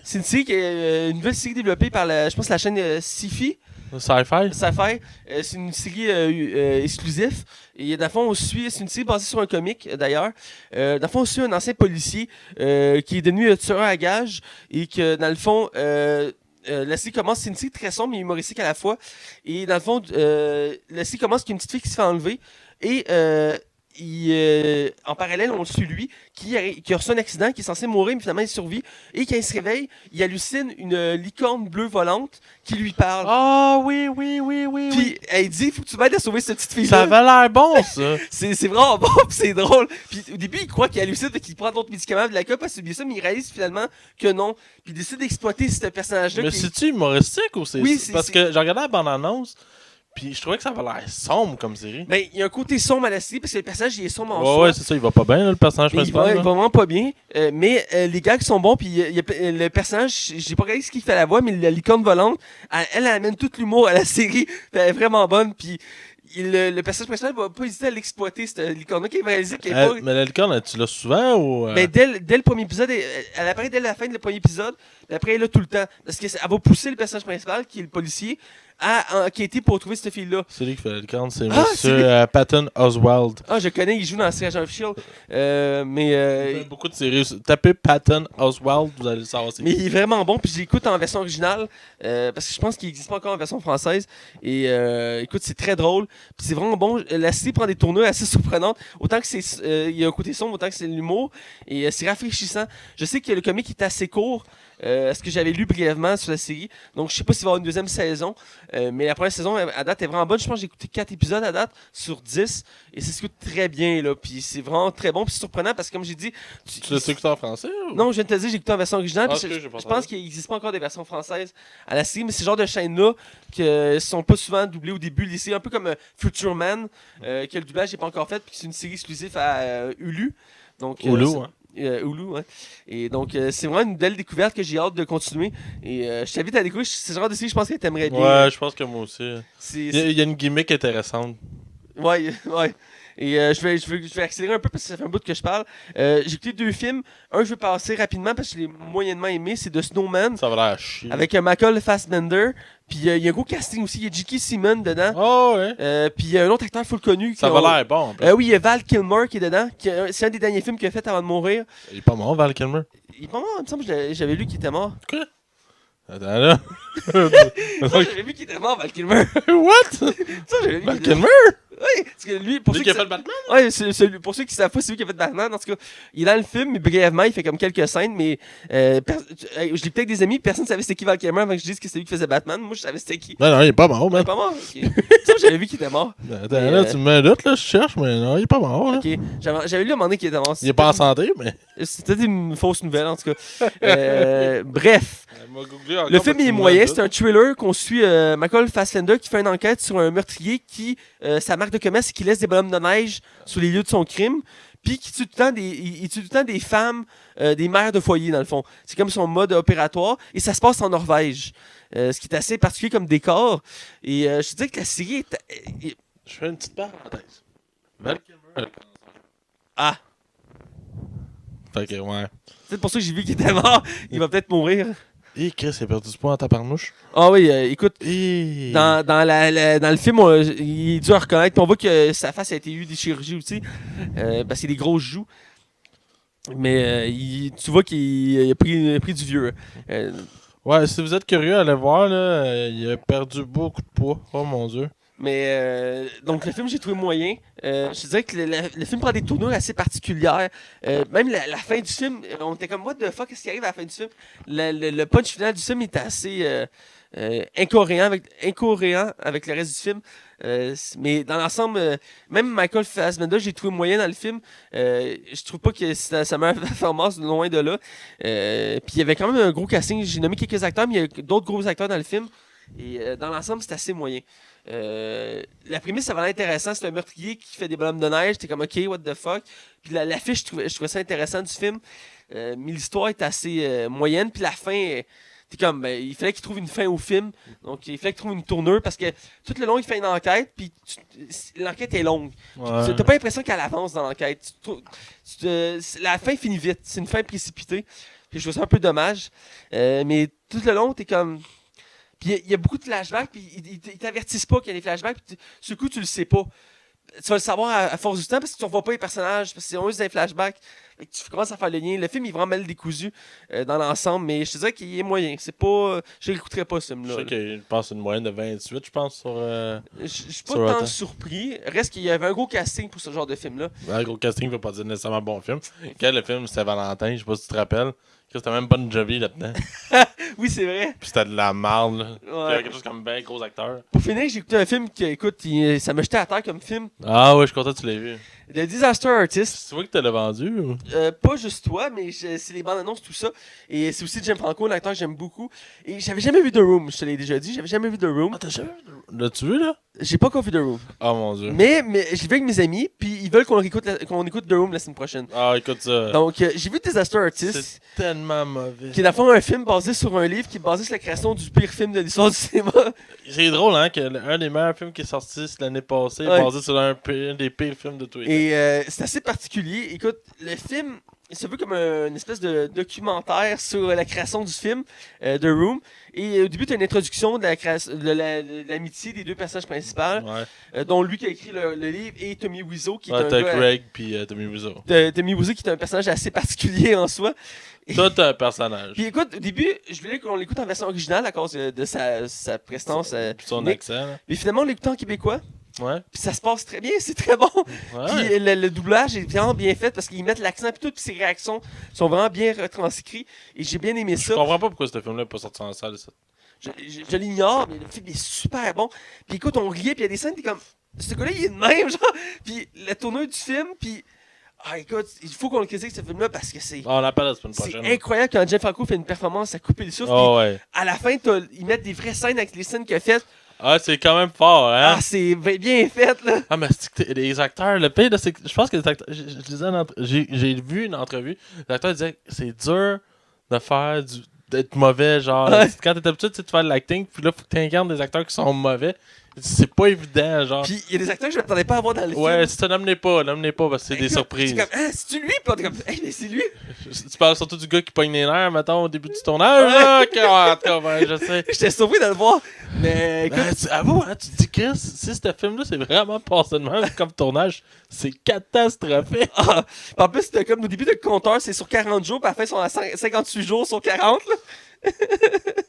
C'est une série qui est une nouvelle série développée par je pense la chaîne Sci-Fi. Sci-fi? Sci-Fi. C'est une série exclusive. Et dans le fond, c'est une série basée sur un comic d'ailleurs. Dans le fond, on suit un ancien policier qui est devenu tueur à gages et que dans le fond. La série commence, c'est une série très sombre mais humoristique à la fois. Et dans le fond, la série commence avec une petite fille qui se fait enlever. Et en parallèle, on le suit lui, qui a reçu un accident, qui est censé mourir, mais finalement il survit. Et quand il se réveille, il hallucine une licorne bleue volante qui lui parle. Ah oui. Puis elle dit, faut que tu m'aides à sauver cette petite fille-là. Ça avait l'air bon, ça. C'est vraiment bon, pis c'est drôle. Puis au début, il croit qu'il hallucine, fait qu'il prend d'autres médicaments de la cope, parce que bien ça, mais il réalise finalement que non. Puis il décide d'exploiter ce personnage-là. Mais c'est-tu humoristique ou c'est... Oui, parce que j'ai regardé la bande-annonce, puis je trouvais que ça avait l'air sombre comme série. Ben, il y a un côté sombre à la série, parce que le personnage, il est sombre en soi. Ouais, c'est ça, il va pas bien, là, le personnage Il va principal. vraiment pas bien, mais les gars qui sont bons, puis le personnage, j'ai pas regardé ce qu'il fait à la voix, mais la licorne volante, elle amène tout l'humour à la série, elle est vraiment bonne, puis le personnage principal va pas hésiter à l'exploiter, cette licorne-là, qui va réaliser qu'elle est pas... Mais la licorne, tu l'as souvent ou... Mais dès le premier épisode, elle apparaît dès la fin du premier épisode, puis après elle est là tout le temps, parce qu'elle va pousser le personnage principal, qui est le policier, à enquêter pour trouver cette fille-là. C'est lui qui fait la licorne, c'est Ah, Monsieur Patton Oswald. Ah, je connais, il joue dans la série Agent of Shield, Il fait beaucoup de séries. Tapez Patton Oswald, vous allez le savoir. Mais il est vraiment bon, puis je l'écoute en version originale, parce que je pense qu'il n'existe pas encore en version française. Et écoute, c'est très drôle, puis c'est vraiment bon. La série prend des tournures assez surprenantes. Autant que il y a un côté sombre, autant que c'est l'humour. Et c'est rafraîchissant. Je sais que le comic est assez court, ce que j'avais lu brièvement sur la série. Donc je sais pas s'il va y avoir une deuxième saison, mais la première saison à date est vraiment bonne. Je pense que j'ai écouté 4 épisodes à date sur 10, et ça s'écoute très bien là. Puis c'est vraiment très bon, puis c'est surprenant parce que comme j'ai dit, Tu l'as écouté en français ou... non, je viens de te dire, j'ai écouté en version originale. Ah, Puis ok, je j'ai pense qu'il n'existe pas encore des versions françaises à la série, mais c'est le genre de chaînes-là qui sont pas souvent doublées au début. C'est un peu comme Future Man, que le doublage n'est pas encore fait, puis c'est une série exclusive à Hulu. Donc, Hulu, hein. Hulu, ouais. Et donc, c'est vraiment une belle découverte que j'ai hâte de continuer. Et je t'invite à découvrir. C'est ce genre de série, je pense que t'aimerais bien. Ouais, je pense que moi aussi. C'est- Il y a une gimmick intéressante. Ouais, ouais. Et je vais accélérer un peu parce que ça fait un bout que je parle. J'ai écouté 2 films. Un, je vais passer rapidement parce que je l'ai moyennement aimé. C'est The Snowman. Ça va l'air chier. Avec Michael Fassbender. Puis il y a un gros casting aussi. Il y a J.K. Simmons dedans. Oh, ouais. Puis il y a un autre acteur full connu. Ça va l'air bon. En plus. Oui, il y a Val Kilmer qui est dedans. C'est un des derniers films qu'il a fait avant de mourir. Il est pas mort, Val Kilmer. Il est pas mort, il me semble que j'avais lu qu'il était mort. Quoi? Attends, là. Ça, j'avais vu qu'il était mort, Val Kilmer. What? Ça, j'avais vu Val qu'il était Kilmer? Oui, parce que lui, pour Lui ceux qui qui a fait le Batman? Ouais, pour ceux qui savent pas, c'est lui qui a fait Batman. En tout cas, il est dans le film, mais brièvement, il fait comme quelques scènes, mais je l'ai peut-être avec des amis, personne ne savait c'était qui Val Kilmer avant que je dise que c'est lui qui faisait Batman. Moi, je savais c'était qui. Non, il est pas mort, Il est man. pas mort, ok. Ça, j'avais vu qu'il était mort. Attends, là, tu me mets un doute, là, je cherche, mais non, il est pas mort, là. Ok, j'avais lu à un moment donné qu'il était mort. Il est pas en santé, mais... C'était une fausse nouvelle, en tout cas. Bref. Le film est moyen, c'est un thriller qu'on suit Michael Fassbender qui fait une enquête sur un meurtrier qui, sa marque de commerce, c'est qu'il laisse des bonhommes de neige sur les lieux de son crime, puis qui tue tout le temps il tue tout le temps des femmes, des mères de foyer, dans le fond. C'est comme son mode opératoire, et ça se passe en Norvège, ce qui est assez particulier comme décor. Et je te dis que la série est... Je fais une petite parenthèse. Val Kilmer. Ah! Fait que, ouais. C'est pour ça que j'ai vu qu'il était mort. Il va peut-être mourir. Et Chris, il a perdu du poids en taparnouche. Ah oui, écoute, Et... dans le film, il est dur à reconnaître. Puis on voit que sa face a été eu des chirurgies aussi, parce qu'il a des grosses joues. Mais tu vois qu'il a pris du vieux. Ouais, si vous êtes curieux, allez voir, là, il a perdu beaucoup de poids. Oh mon Dieu. Mais donc le film, j'ai trouvé moyen. Je te dirais que le film prend des tournures assez particulières. Même la fin du film, on était comme what the fuck, qu'est-ce qui arrive à la fin du film? Le punch final du film était assez incohérent avec le reste du film. Mais dans l'ensemble, même Michael Fassbender, j'ai trouvé moyen dans le film. Je trouve pas que c'est sa meilleure performance, loin de là. Puis il y avait quand même un gros casting. J'ai nommé quelques acteurs, mais il y a d'autres gros acteurs dans le film. Et dans l'ensemble, c'est assez moyen. La prémisse, ça va être intéressant. C'est un meurtrier qui fait des bonhommes de neige. T'es comme, ok, what the fuck. Puis l'affiche, je trouvais ça intéressant du film. Mais l'histoire est assez moyenne. Puis la fin, t'es comme, ben, il fallait qu'il trouve une fin au film. Donc, il fallait qu'il trouve une tournure. Parce que tout le long, il fait une enquête. Puis l'enquête est longue. Ouais. T'as pas l'impression qu'elle avance dans l'enquête. La fin finit vite. C'est une fin précipitée. Puis je trouve ça un peu dommage. Mais tout le long, t'es comme. Puis il y a beaucoup de flashbacks, puis ils t'avertissent pas qu'il y a des flashbacks, puis ce coup, tu le sais pas. tu vas le savoir à force du temps parce que tu ne revois pas les personnages, parce que c'est juste des flashbacks. Et que tu commences à faire le lien. Le film est vraiment mal décousu dans l'ensemble, mais je te dirais qu'il est moyen. C'est pas. Je l'écouterais pas, ce Je film-là. sais qu'il passe une moyenne de 28, je pense, sur. Je suis pas sur tant Rotten. surpris. Reste qu'il y avait un gros casting pour ce genre de film-là. Le gros casting veut pas dire nécessairement bon film. Quel le film, c'était Valentin, je sais pas si tu te rappelles. C'était même Bon Jovi là-dedans. Oui, c'est vrai. Puis c'était de la merde, là. Puis il y Ouais. avait quelque chose comme ben gros acteur. Pour finir, j'ai écouté un film qui, écoute, ça m'a jeté à terre comme film. Ah ouais, je suis content que tu l'aies vu. The Disaster Artist. C'est toi que tu l'as vendu ou? Pas juste toi, mais c'est les bandes annonces, tout ça. Et c'est aussi James Franco, l'acteur que j'aime beaucoup. Et j'avais jamais vu The Room, je te l'ai déjà dit. J'avais jamais vu The Room. Ah, t'as jamais vu? L'as-tu vu, là? J'ai pas encore vu The Room. Oh mon dieu. Mais j'ai vu avec mes amis, puis ils veulent qu'on écoute The Room la semaine prochaine. Ah, écoute ça. Donc, j'ai vu Disaster Artist, C'est tellement mauvais. qui est dans le fond un film basé sur un livre qui est basé sur la création du pire film de l'histoire du cinéma. C'est drôle, hein, qu'un des meilleurs films qui est sorti l'année passée, Ouais. basé sur un des pires films de tous les temps. Et c'est assez particulier. Écoute, le film, il se veut comme une espèce de documentaire sur la création du film, The Room. Et au début, tu as une introduction de l'amitié des deux personnages principaux, Ouais. dont lui qui a écrit le livre et Tommy Wiseau, qui est Ouais, un t'as gars, Craig puis Tommy Wiseau. Tommy Wiseau, qui est un personnage assez particulier en soi. Toi, t'as un personnage. Puis écoute, au début, je voulais qu'on l'écoute en version originale à cause de sa prestance. Puis son unique. accent, là. Mais finalement, on l'écoute en québécois. Ouais. Puis ça se passe très bien, c'est très bon. Ouais. Puis le doublage est vraiment bien fait parce qu'ils mettent l'accent et tout, puis ses réactions sont vraiment bien retranscrites. Et j'ai bien aimé Je ça. comprends pas pourquoi ce film-là n'est pas sorti en salle. Ça. Je l'ignore, mais le film est super bon. Puis écoute, on riait, puis il y a des scènes, t'es comme, ce gars-là, il est de même, genre. Puis la tournure du film, puis. Ah, écoute, il faut qu'on le critique ce film-là parce que c'est. On l'appelle la semaine C'est prochaine. incroyable quand Jeff Franco fait une performance à couper le souffle. Oh puis ouais. à la fin, ils mettent des vraies scènes avec les scènes qu'il a faites. Ah, c'est quand même fort, hein? Ah, c'est bien fait, là. Ah, mais c'est que les acteurs, le pire, là, c'est que je pense que les acteurs. Je lisais j'ai vu une entrevue. Les acteurs disaient que c'est dur de faire d'être mauvais. Genre, Ouais. quand t'es habitué de faire de l'acting, puis là, faut que t'incarnes des acteurs qui sont mauvais. C'est pas évident, genre. Puis il y a des acteurs que je m'attendais pas à voir dans le film. Ouais, si tu n'amenez pas parce que c'est des Écoute, surprises. C'est comme, ah, c'est-tu lui? Puis on est comme, hey, mais c'est lui. Tu parles surtout du gars qui pogne les nerfs, mettons, au début du tournage. Là, ok, ouais, en tout cas, ouais, je sais. J'étais surpris de le voir. Mais écoute, Ben, avoue, hein, tu te dis, Chris, si ce film-là, c'est vraiment passé de même comme tournage, c'est catastrophique. ah, en plus, c'était comme au début, le compteur, c'est sur 40 jours, puis à la fin, ils sont à 58 jours sur 40. Là.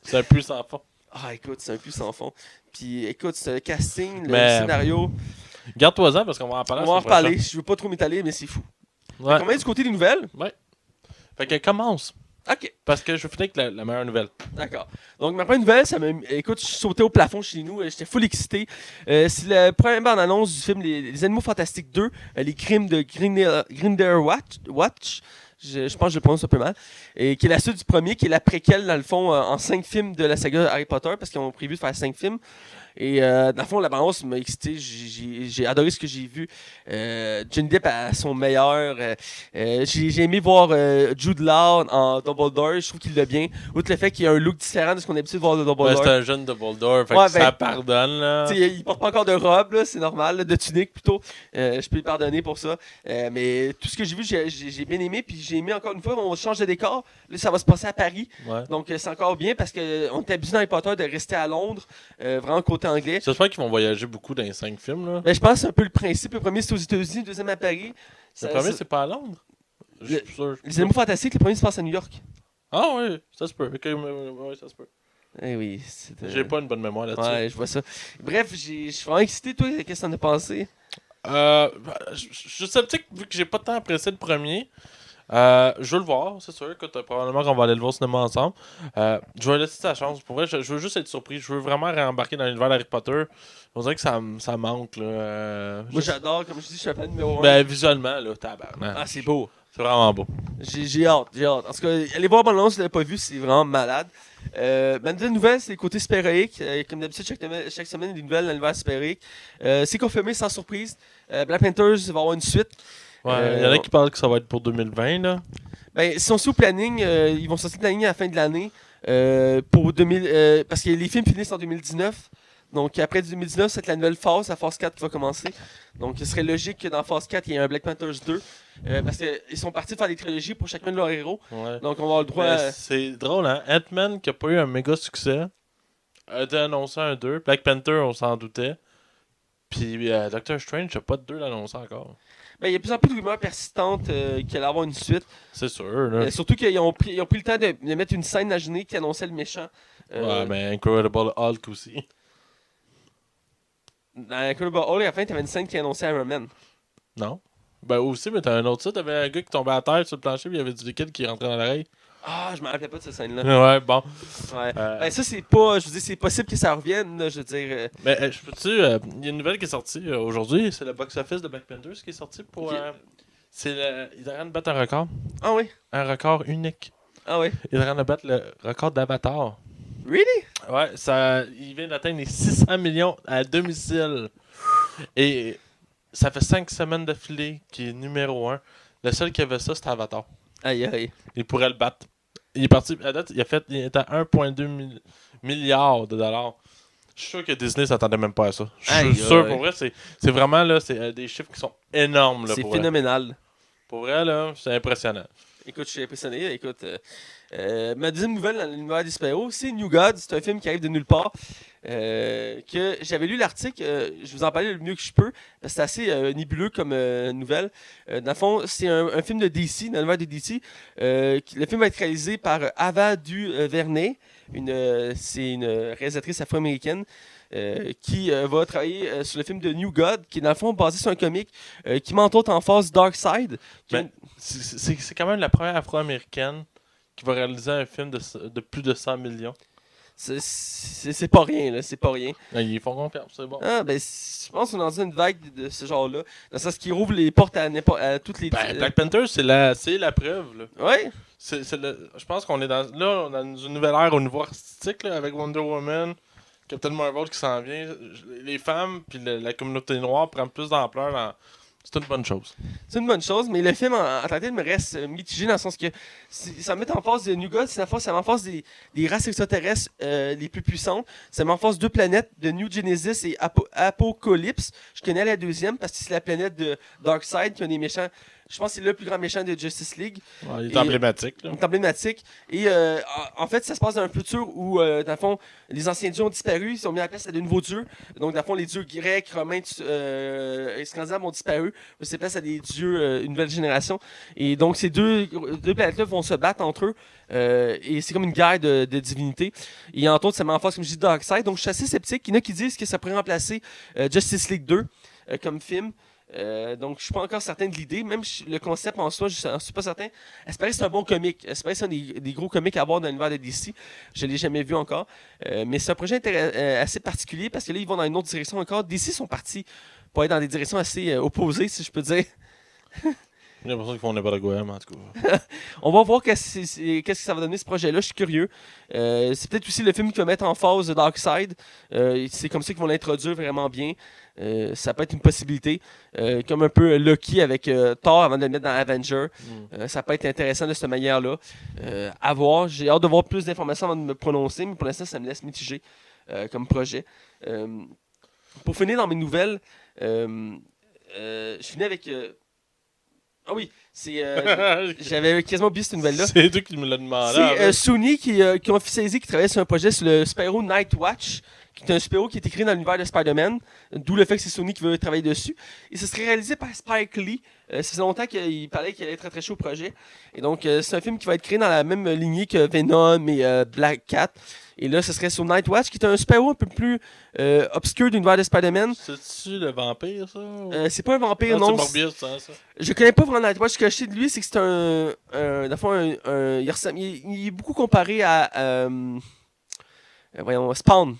C'est un peu sans fond. Ah, écoute, c'est un peu sans fond. Puis écoute, c'est le casting, le Mais- scénario. Garde-toi-en parce qu'on va en parler. On va en la semaine reparler. Je veux pas trop m'étaler, mais c'est fou. prochaine. Ouais. Combien du côté des nouvelles? Fait que commence. Ok, Parce que je vais finir avec la meilleure nouvelle. d'accord. Donc, ma première nouvelle, ça m'a. Écoute, je sautais au plafond chez nous. J'étais full excité. C'est la première bande-annonce du film Les Animaux Fantastiques 2, les crimes de Grindelwald Watch. Je pense que je le prononce un peu mal. Et qui est la suite du premier, qui est la préquelle, dans le fond, en 5 films de la saga Harry Potter, parce qu'ils ont prévu de faire 5 films. Et dans le fond, la bande-annonce m'a excité. J'ai adoré ce que j'ai vu. Johnny Depp à son meilleur. J'ai aimé voir Jude Law en Dumbledore. Je trouve qu'il l'a bien. Outre le fait qu'il y a un look différent de ce qu'on a l'habitude de voir de Ouais, Dumbledore. c'est un jeune Dumbledore, fait Ouais, que ça ben, pardonne, là. T'sais, il porte pas encore de robe, là, c'est normal, là, de tunique plutôt. Je peux lui pardonner pour ça. Mais tout ce que j'ai vu, j'ai bien aimé. Puis j'ai aimé encore une fois, on change de décor. Là, ça va se passer à Paris. Ouais. Donc c'est encore bien parce qu'on était habitué dans Harry Potter de rester à Londres, vraiment côté anglais. J'espère qu'ils vont voyager beaucoup dans les 5 films, là. Ben, je pense que c'est un peu le principe. Le premier, c'est aux États-Unis, le deuxième à Paris. Le premier, c'est pas à Londres? Je suis sûr. Les Animaux Fantastiques, le premier se passe à New York. Ah oui, ça se peut. Ok, ouais, ça se peut. Eh oui. J'ai pas une bonne mémoire là-dessus. Ouais, je vois ça. Bref, je suis vraiment excité. Toi, qu'est-ce que t'en as pensé? Je suis sceptique vu que j'ai pas tant apprécié le premier. Je veux le voir, c'est sûr. Écoute, probablement qu'on va aller le voir au cinéma ensemble. Je vais laisser sa chance. Pour vrai, je veux juste être surpris. Je veux vraiment réembarquer dans l'univers d'Harry Potter. On dirait que ça manque. Là. Moi, j'adore. Comme je dis, je suis un fan numéro 1. Ben, visuellement, là, tabarnak. Ah, c'est beau. C'est vraiment beau. J'ai hâte. En tout cas, allez voir Bonne si vous l'avez pas vu, c'est vraiment malade. Ma deuxième nouvelle, c'est le côté super-héroïque. Comme d'habitude, chaque semaine, il y a des nouvelles dans l'univers super-héroïque. C'est confirmé sans surprise. Black Panthers va avoir une suite. Ouais, il y en a qui parlent que ça va être pour 2020, là. Ben, si on suit au planning, ils vont sortir le planning à la fin de l'année. Parce que les films finissent en 2019. Donc après 2019, c'est la nouvelle phase, la phase 4 qui va commencer. Donc ce serait logique que dans phase 4, il y ait un Black Panthers 2. Parce qu'ils sont partis faire des trilogies pour chacun de leurs héros. Ouais. Donc on va avoir le droit Mais à... c'est drôle, hein? Ant-Man, qui a pas eu un méga succès, a été annoncé un 2. Black Panther, on s'en doutait. Puis Doctor Strange, j'ai pas de 2 l'annoncer encore. Ben, il y a de plus en plus de rumeurs persistantes qu'il allait avoir une suite. C'est sûr, là. Surtout qu'ils ont pris le temps de mettre une scène imaginée qui annonçait le méchant. Ouais, mais Incredible Hulk aussi. Dans Incredible Hulk, à la fin, t'avais une scène qui annonçait Iron Man. Non? Ben aussi, mais t'as un autre site, t'avais un gars qui tombait à terre sur le plancher, puis il y avait du liquide qui rentrait dans l'oreille. Ah, je me rappelais pas de cette scène-là. Ouais, bon. Ouais. Ben, ça, c'est pas. Je veux dire, c'est possible que ça revienne, là, je veux dire. Mais je peux-tu. Il y a une nouvelle qui est sortie aujourd'hui, c'est le box-office de Black Panther qui est sorti pour. Ok. Il est en train de battre un record. Ah oui? Un record unique. Ah oui? Il est en train de battre le record d'Avatar. Really? Ouais, il vient d'atteindre les 600 millions à domicile. Et ça fait 5 semaines d'affilée qu'il est numéro 1. Le seul qui avait ça, c'était Avatar. Aïe, aïe. Il pourrait le battre. Il est parti, à date, il est à 1,2 milliard de dollars. Je suis sûr que Disney s'attendait même pas à ça. Je suis Aïe, sûr, aïe. pour vrai, c'est vraiment là, c'est des chiffres qui sont énormes. Là, C'est pour vrai. phénoménal. Pour vrai, là, c'est impressionnant. Écoute, je suis impressionné. Écoute, ma deuxième nouvelle dans l'univers des super-héros, c'est New God. C'est un film qui arrive de nulle part. Que j'avais lu l'article, je vous en parlais le mieux que je peux, parce que c'est assez nébuleux comme nouvelle. Dans le fond, c'est un film de DC, dans l'univers de DC. Le film va être réalisé par Ava DuVernay, c'est une réalisatrice afro-américaine. Qui va travailler sur le film de New God, qui est dans le fond basé sur un comic qui met entre autres en face Darkseid. Ben, c'est quand même la première afro-américaine qui va réaliser un film de plus de 100 millions. C'est pas rien, là, c'est pas rien. Ils font confiance, c'est bon. Ah, ben, je pense qu'on est dans une vague de ce genre-là. Dans le sens qu'il rouvre les portes à toutes les... Ben, Black Panther, c'est la preuve. Là. Ouais. Je pense qu'on est dans une nouvelle ère au niveau artistique là, avec Wonder Woman, Captain Marvel qui s'en vient. Les femmes puis la communauté noire prennent plus d'ampleur. C'est une bonne chose. C'est une bonne chose, mais le film en tant que tel me reste mitigé dans le sens que ça met en face de New God, ça met en face des races extraterrestres les plus puissantes. Ça met en face deux planètes de New Genesis et Apocalypse. Je connais la deuxième parce que c'est la planète de Darkseid qui a des méchants. Je pense que c'est le plus grand méchant de Justice League. Ouais, il est emblématique. Là. Il est emblématique. Et en fait, ça se passe dans un futur où, dans le fond, les anciens dieux ont disparu. Ils sont mis à la place à de nouveaux dieux. Donc, dans le fond, les dieux grecs, romains, scandinaves ont disparu. Ils se place à des dieux, une nouvelle génération. Et donc, ces deux planètes-là vont se battre entre eux. Et c'est comme une guerre de divinités. Et entre autres, ça met en face, comme je dis, Darkseid. Donc, je suis assez sceptique. Il y en a qui disent que ça pourrait remplacer Justice League 2 comme film. Donc, je suis pas encore certain de l'idée. Même le concept en soi, je ne suis pas certain. Espérer que c'est un bon comic. Espérer que c'est un des gros comics à avoir dans l'univers de DC. Je ne l'ai jamais vu encore. Mais c'est un projet assez particulier parce que là, ils vont dans une autre direction encore. DC sont partis pour être dans des directions assez opposées, si je peux dire. J'ai l'impression qu'ils font n'importe quoi, mais en tout cas. On va voir qu'est-ce que ça va donner ce projet-là. Je suis curieux. C'est peut-être aussi le film qui va mettre en phase Darkseid. C'est comme ça qu'ils vont l'introduire vraiment bien. Ça peut être une possibilité. Comme un peu Loki avec Thor avant de le mettre dans Avenger. Ça peut être intéressant de cette manière-là. À voir. J'ai hâte de voir plus d'informations avant de me prononcer, mais pour l'instant, ça me laisse mitigé comme projet. Pour finir dans mes nouvelles, je finis avec... Ah oui, j'avais quasiment oublié cette nouvelle-là. C'est toi qui me l'as demandé. C'est Sony qui ont officialisé qu'ils travaillaient sur un projet sur le super-héros Nightwatch, qui est un super-héros qui est écrit dans l'univers de Spider-Man, d'où le fait que c'est Sony qui veut travailler dessus. Et ce serait réalisé par Spike Lee. Ça fait longtemps qu'il parlait qu'il allait être très chaud au projet. Et donc, c'est un film qui va être créé dans la même lignée que Venom et Black Cat. Et là, ce serait sur Nightwatch, qui est un super-héros un peu plus obscur de l'univers de Spider-Man. C'est-tu le vampire, ça? C'est pas un vampire, non. C'est Morbius, ça. Je connais pas vraiment Nightwatch. Ce que je sais de lui, c'est que c'est dans le fond, il est beaucoup comparé à voyons, Spawn.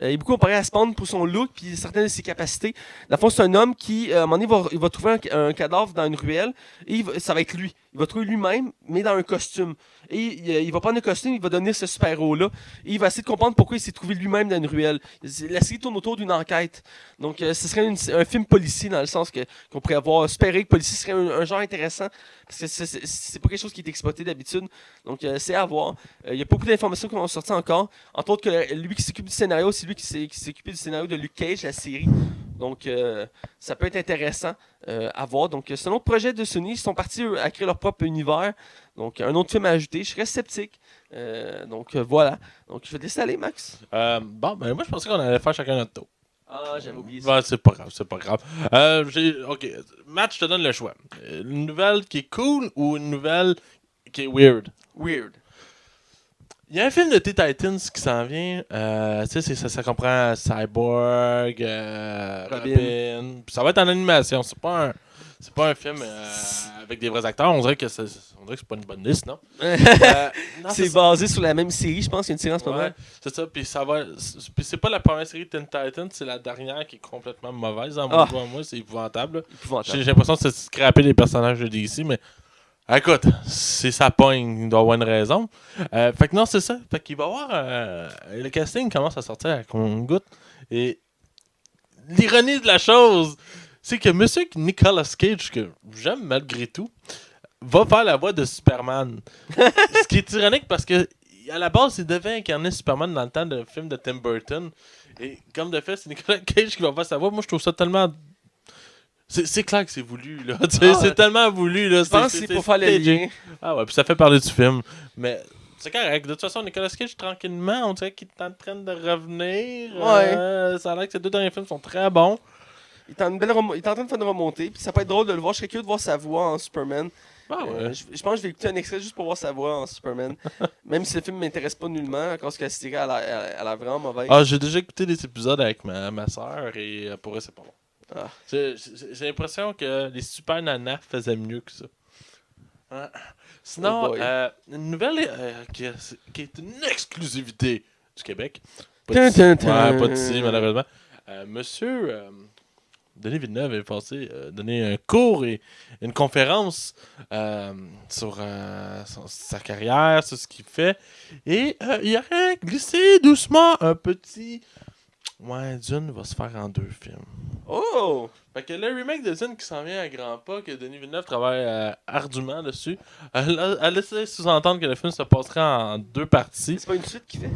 Il est beaucoup comparé à Spawn pour son look et certaines de ses capacités. Dans le fond, c'est un homme qui, à un moment donné, il va trouver un cadavre dans une ruelle et ça va être lui. Il va trouver lui-même, mais dans un costume. Et il va prendre le costume, il va devenir ce super-héros-là. Et il va essayer de comprendre pourquoi il s'est trouvé lui-même dans une ruelle. La série tourne autour d'une enquête. Donc, ce serait un film policier dans le sens qu'on pourrait avoir. Super-héros policier serait un genre intéressant. Parce que c'est pas quelque chose qui est exploité d'habitude. Donc, c'est à voir. Il y a pas beaucoup d'informations qui vont sortir encore. Entre autres, que lui qui s'occupe du scénario, c'est lui qui s'est occupé du scénario de Luke Cage, la série. Donc, ça peut être intéressant à voir. Donc, c'est un autre projet de Sony. Ils sont partis à créer leur propre univers. Donc, un autre film à ajouter. Je reste sceptique. Donc, voilà. Donc, je vais te laisser aller, Max. Bon, ben moi, je pensais qu'on allait faire chacun notre tour. Ah, j'avais oublié ça. Ouais, c'est pas grave. Ok, Matt, je te donne le choix. Une nouvelle qui est cool ou une nouvelle qui est weird? Weird. Il y a un film de T-Titans qui s'en vient. Tu sais, ça comprend Cyborg, Robin. Ça va être en animation. C'est pas un film avec des vrais acteurs. On dirait que c'est pas une bonne liste, non? Non, C'est basé sur la même série, je pense qu'il y a une série en ce moment. Ouais, c'est ça. Puis c'est pas la première série de Teen Titans, c'est la dernière qui est complètement mauvaise. En moi, c'est épouvantable. Là. J'ai l'impression que c'est scraper les personnages de DC, mais écoute, c'est sa pogne, il doit avoir une raison. Fait que non, c'est ça. Fait qu'il va y avoir. Le casting commence à sortir à compte-goutte. Et l'ironie de la chose, c'est que monsieur Nicolas Cage, que j'aime malgré tout, va faire la voix de Superman. Ce qui est ironique parce que à la base, il devait incarner Superman dans le temps d'un film de Tim Burton. Et comme de fait, c'est Nicolas Cage qui va faire sa voix. Moi, je trouve ça tellement. C'est clair que c'est voulu, là. C'est tellement voulu, là. Je pense que c'est pour faire le lien. Ah ouais, puis ça fait parler du film. Mais c'est correct. De toute façon, Nicolas Cage, tranquillement, on dirait qu'il est en train de revenir. Ouais. Ça a l'air que ces deux derniers films sont très bons. Il est en train de faire une remontée. Puis ça peut être drôle de le voir. Je serais curieux de voir sa voix en Superman. Ah ouais. Je pense que je vais écouter un extrait juste pour voir sa voix en Superman. Même si le film m'intéresse pas nullement, parce que la série elle a l'air vraiment mauvaise. Ah, j'ai déjà écouté des épisodes avec ma soeur et pour elle, c'est pas bon. Ah. J'ai l'impression que les Super Nanas faisaient mieux que ça. Sinon, une nouvelle qui est une exclusivité du Québec. Pas d'ici, malheureusement. Monsieur Denis Villeneuve est passé donner un cours et une conférence sur sa carrière, sur ce qu'il fait. Et il aurait glissé doucement un petit... Ouais, Dune va se faire en 2 films. Oh! Fait que le remake de Dune qui s'en vient à grands pas, que Denis Villeneuve travaille ardument dessus, elle laissé sous-entendre que le film se passerait en 2 parties. C'est pas une suite qu'il fait?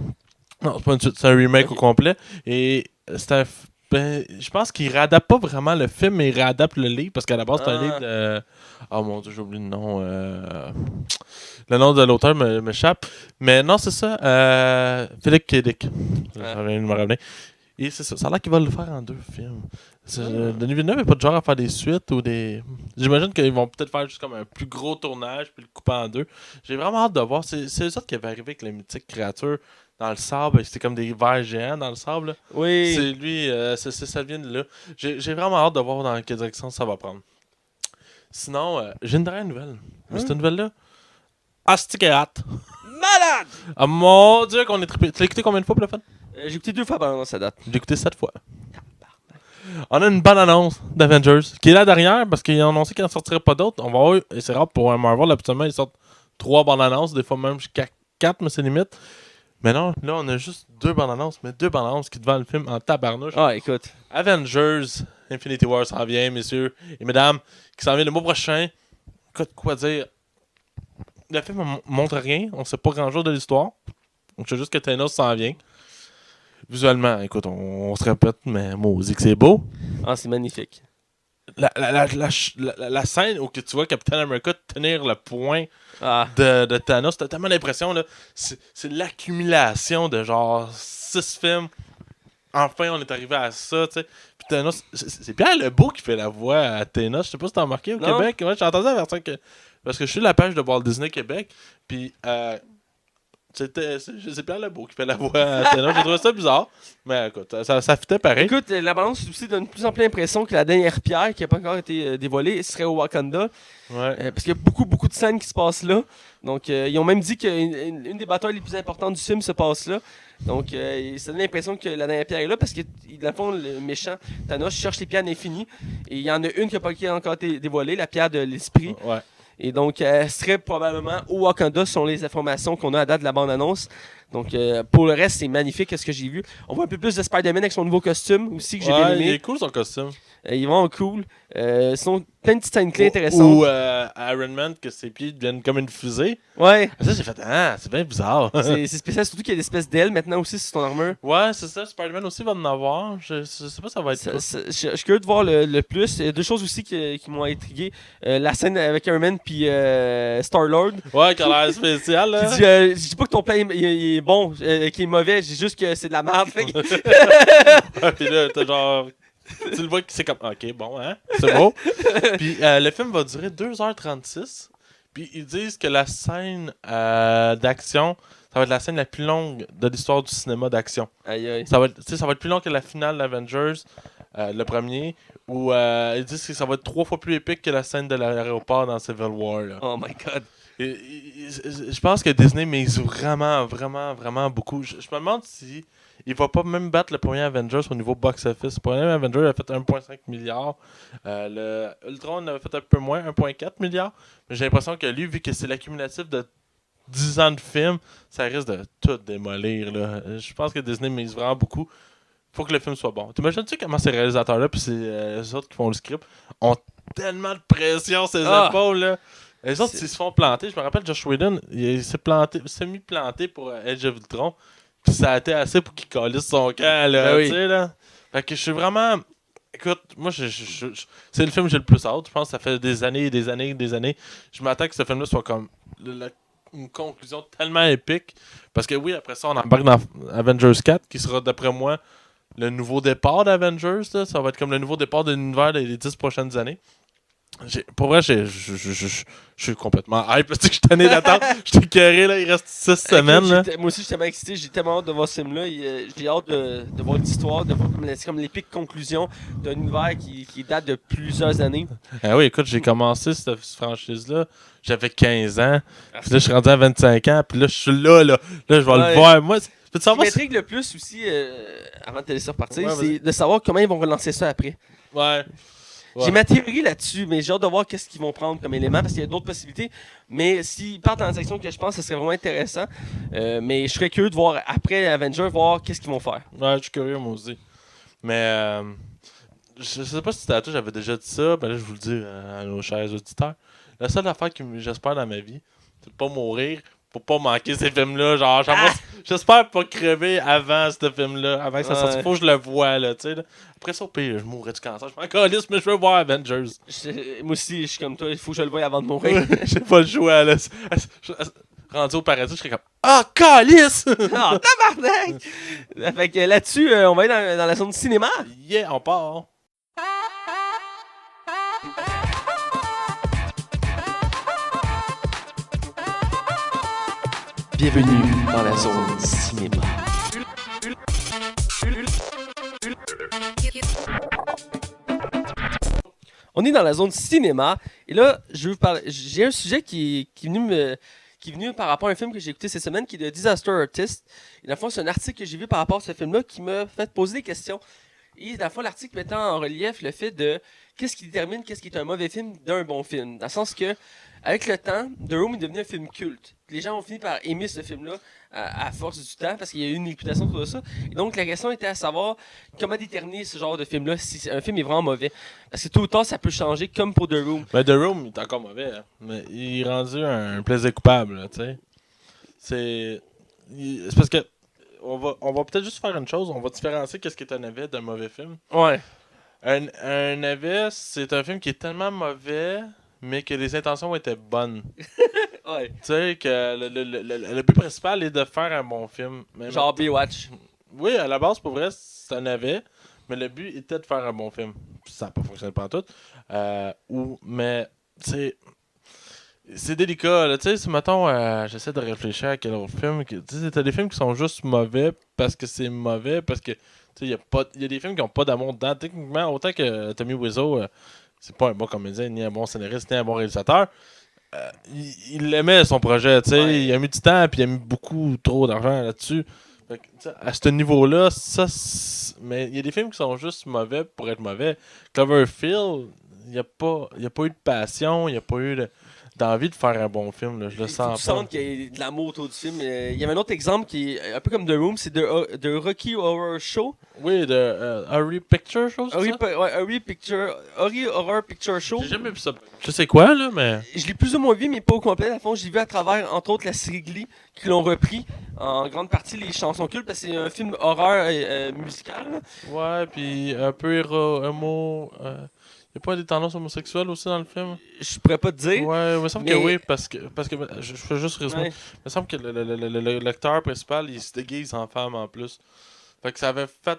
Non, c'est pas une suite, c'est un remake au complet. Et c'est je pense qu'il réadapte pas vraiment le film, mais il réadapte le livre, parce qu'à la base, c'est un livre de... Oh mon Dieu, j'ai oublié le nom. Le nom de l'auteur m'échappe. Mais non, c'est ça. Philippe K. Dick. Je viens de me rappeler. Et c'est ça. Ça a l'air qu'il va le faire en 2 films. Denis Villeneuve n'est pas de genre à faire des suites ou des... J'imagine qu'ils vont peut-être faire juste comme un plus gros tournage puis le couper en 2. J'ai vraiment hâte de voir. C'est eux autres qui avaient arrivé avec les mythiques créatures dans le sable. C'était comme des vers géants dans le sable. Là. Oui. C'est lui. Ça vient de là. J'ai vraiment hâte de voir dans quelle direction ça va prendre. Sinon, j'ai une dernière nouvelle. Mais cette nouvelle-là... Asti qui est hâte. Malade! Ah mon Dieu qu'on est trippé. Tu l'as écouté combien de fois pour le fun? J'ai écouté 2 fois pendant sa date. J'ai écouté 7 fois. On a une bonne annonce d'Avengers qui est là derrière parce qu'ils ont annoncé qu'il n'en sortirait pas d'autres. On va voir, et c'est rare pour un Marvel, habituellement ils sortent 3 bandes annonces, des fois même jusqu'à 4, mais c'est limite. Mais non, là on a juste 2 bandes annonces, mais 2 bandes annonces qui te vendent le film en tabarnouche. Ah, écoute. Avengers Infinity War s'en vient, messieurs et mesdames, qui s'en vient le mois prochain. Écoute, quoi dire? Le film ne montre rien, on sait pas grand chose de l'histoire. On sait juste que Thanos s'en vient. Visuellement, écoute, on se répète, mais maudit que c'est beau. Ah, c'est magnifique. La scène où que tu vois Captain America tenir le poing Ah. de Thanos, t'as tellement l'impression, là, c'est l'accumulation de genre 6 films. Enfin, on est arrivé à ça, tu sais. Puis Thanos, c'est Pierre Lebeau qui fait la voix à Thanos. Je sais pas si t'as remarqué au Québec. Ouais, j'ai entendu la version que... Parce que je suis la page de Walt Disney Québec, puis c'est Pierre Lebeau qui fait la voix à Thanos. J'ai trouvé ça bizarre, mais écoute, ça fitait pareil. Écoute, la balance aussi donne de plus en plus l'impression que la dernière pierre qui n'a pas encore été dévoilée serait au Wakanda. Ouais. Parce qu'il y a beaucoup de scènes qui se passent là. Donc, ils ont même dit qu'une des batailles les plus importantes du film se passe là. Donc, ça donne l'impression que la dernière pierre est là parce que, dans le fond, le méchant Thanos cherche les pierres à l'infini. Et il y en a une qui n'a encore été dévoilée, la pierre de l'esprit. Ouais. Et donc, elle serait probablement au Wakanda selon les informations qu'on a à date de la bande-annonce. Donc, pour le reste, c'est magnifique ce que j'ai vu. On voit un peu plus de Spider-Man avec son nouveau costume aussi que j'ai bien aimé. Il est cool son costume. Il est vraiment cool. Sinon, plein de petites scènes clés intéressantes. Ou Iron Man, que ses pieds deviennent comme une fusée. Ouais. Ça, j'ai fait, c'est bien bizarre. C'est spécial, surtout qu'il y a des espèces d'ailes maintenant aussi sur ton armure. Ouais, c'est ça. Spider-Man aussi va en avoir. Je sais pas, ça va être Je suis curieux de voir le plus. Il y a 2 choses aussi qui m'ont intrigué. La scène avec Iron Man puis Star-Lord. Ouais, qui a l'air spécial. Là. Je dis pas que ton plan est qui est bon, qui est mauvais. J'ai juste que c'est de la merde. Fait que- Ouais, puis là, t'as genre. Tu le vois que c'est comme. Ok, bon, hein? C'est beau. Puis le film va durer 2h36. Puis ils disent que la scène d'action, ça va être la scène la plus longue de l'histoire du cinéma d'action. Aïe, aïe. Ça va être plus long que la finale d'Avengers, le premier. Où ils disent que ça va être 3 fois plus épique que la scène de l'aéroport dans Civil War. Là. Oh my god. Je pense que Disney mise vraiment, vraiment, vraiment beaucoup. Je me demande si il va pas même battre le premier Avengers au niveau box-office. Le premier Avengers a fait 1,5 milliard. Le Ultron avait fait un peu moins, 1,4 milliard. Mais j'ai l'impression que lui, vu que c'est l'accumulatif de 10 ans de film, ça risque de tout démolir. Là. Je pense que Disney mise vraiment beaucoup. Faut que le film soit bon. T'imagines-tu comment ces réalisateurs-là, puis les autres qui font le script, ont tellement de pression sur les épaules, là. Les autres, s'ils se font planter, je me rappelle, Josh Whedon, il s'est semi-planté pour Age of Ultron, puis ça a été assez pour qu'il calisse son camp, là, Ben oui. tu sais, là. Fait que je suis vraiment... Écoute, moi, c'est le film que j'ai le plus hâte. Je pense que ça fait des années et des années et des années. Je m'attends que ce film-là soit comme une conclusion tellement épique. Parce que oui, après ça, on embarque dans Avengers 4, qui sera, d'après moi, le nouveau départ d'Avengers. Là. Ça va être comme le nouveau départ de l'univers des 10 prochaines années. Pour vrai, je suis complètement hype. Tu sais que je suis tanné d'attendre. Je suis carré, là. Il reste 6 semaines. Là. Moi aussi, je suis tellement excité. J'ai tellement hâte de voir ce film-là. J'ai hâte de voir l'histoire, de voir comme l'épique conclusion d'un univers qui date de plusieurs années. Ah oui, écoute, j'ai commencé cette franchise-là. J'avais 15 ans. Puis là, je suis rendu à 25 ans. Puis là, je suis là. Là, je vais le voir. Moi, peux-tu Ce qui savoir? m'intrigue le plus aussi, avant de te laisser repartir, Ouais, c'est de savoir comment ils vont relancer ça après. Ouais. J'ai ma théorie là-dessus, mais j'ai hâte de voir qu'est-ce qu'ils vont prendre comme élément, parce qu'il y a d'autres possibilités. Mais s'ils partent dans la direction que je pense, ce serait vraiment intéressant. Mais je serais curieux de voir, après Avengers, voir qu'est-ce qu'ils vont faire. Ouais, je suis curieux, moi aussi. Mais je sais pas si c'était à toi, j'avais déjà dit ça. Ben là, je vous le dis à nos chers auditeurs. La seule affaire que j'espère dans ma vie, c'est de pas mourir pour pas manquer ces films-là. Genre, j'espère pas crever avant ce film-là, avant que ça sorte. Faut que je le voie, là, tu sais. Après ça, au pire, je mourrais du cancer. Je m'en calisse, mais je veux voir Avengers. Moi aussi, je suis comme toi, il faut que je le voie avant de mourir. J'ai pas le choix, là. Rendu au paradis, je serais comme ah, calice! Ah, tabarnak! Fait que là-dessus, on va aller dans la zone cinéma. Yeah, on part. Bienvenue dans la zone cinéma. On est dans la zone cinéma et là, je veux parler. J'ai un sujet qui est venu par rapport à un film que j'ai écouté cette semaine qui est The Disaster Artist. Et dans le fond, c'est un article que j'ai vu par rapport à ce film-là qui m'a fait poser des questions. Et dans le fond, l'article mettant en relief le fait de qu'est-ce qui détermine qu'est-ce qui est un mauvais film d'un bon film. Dans le sens que, avec le temps, The Room est devenu un film culte. Les gens ont fini par aimer ce film-là à force du temps parce qu'il y a eu une réputation autour de ça. Et donc, la question était à savoir comment déterminer ce genre de film-là si un film est vraiment mauvais. Parce que tôt ou tard, ça peut changer, comme pour The Room. Ben, The Room est encore mauvais, hein. Mais il est rendu un plaisir coupable, tu sais. C'est parce que on va peut-être juste faire une chose, on va différencier qu'est-ce qui est un navet d'un mauvais film. Ouais. Un navet, c'est un film qui est tellement mauvais, mais que les intentions étaient bonnes. Ouais. Tu sais, que le but principal est de faire un bon film. Même Genre Baywatch. Oui, à la base, pour vrai, c'est un navet, mais le but était de faire un bon film. Ça n'a pas fonctionné pas tout. Mais, tu sais, c'est délicat. Tu sais, si, mettons, j'essaie de réfléchir à quel autre film. Tu sais, t'as des films qui sont juste mauvais parce que c'est mauvais, parce que, tu sais, il y a des films qui n'ont pas d'amour dedans. Techniquement, autant que Tommy Wiseau, c'est pas un bon comédien, ni un bon scénariste, ni un bon réalisateur. Il aimait son projet, tu sais, Ouais. il a mis du temps puis il a mis beaucoup trop d'argent là-dessus. Fait que, à ce niveau-là, mais il y a des films qui sont juste mauvais pour être mauvais. Cloverfield, il n'y a pas eu de passion, il n'y a pas eu d'envie de faire un bon film, là, je le sens Tu pas. sens qu'il y a de l'amour autour du film. Il y avait un autre exemple qui est un peu comme The Room, c'est The Rocky Horror Show. Oui, de Horror Picture Show, c'est ça? Horror Horror Picture Show. J'ai jamais vu ça. Je sais quoi, là, mais... Je l'ai plus ou moins vu, mais pas au complet. À fond, je l'ai vu à travers, entre autres, la série Glee, qui l'ont repris en grande partie les chansons cultes, parce que c'est un film horreur musical. Là. Ouais, puis un peu Y a pas des tendances homosexuelles aussi dans le film? Je pourrais pas te dire. Ouais, il me semble mais- que oui, parce que je fais juste résumer. Ouais. Il me semble que le l'acteur principal, il se déguise en femme en plus. Fait que ça avait fait...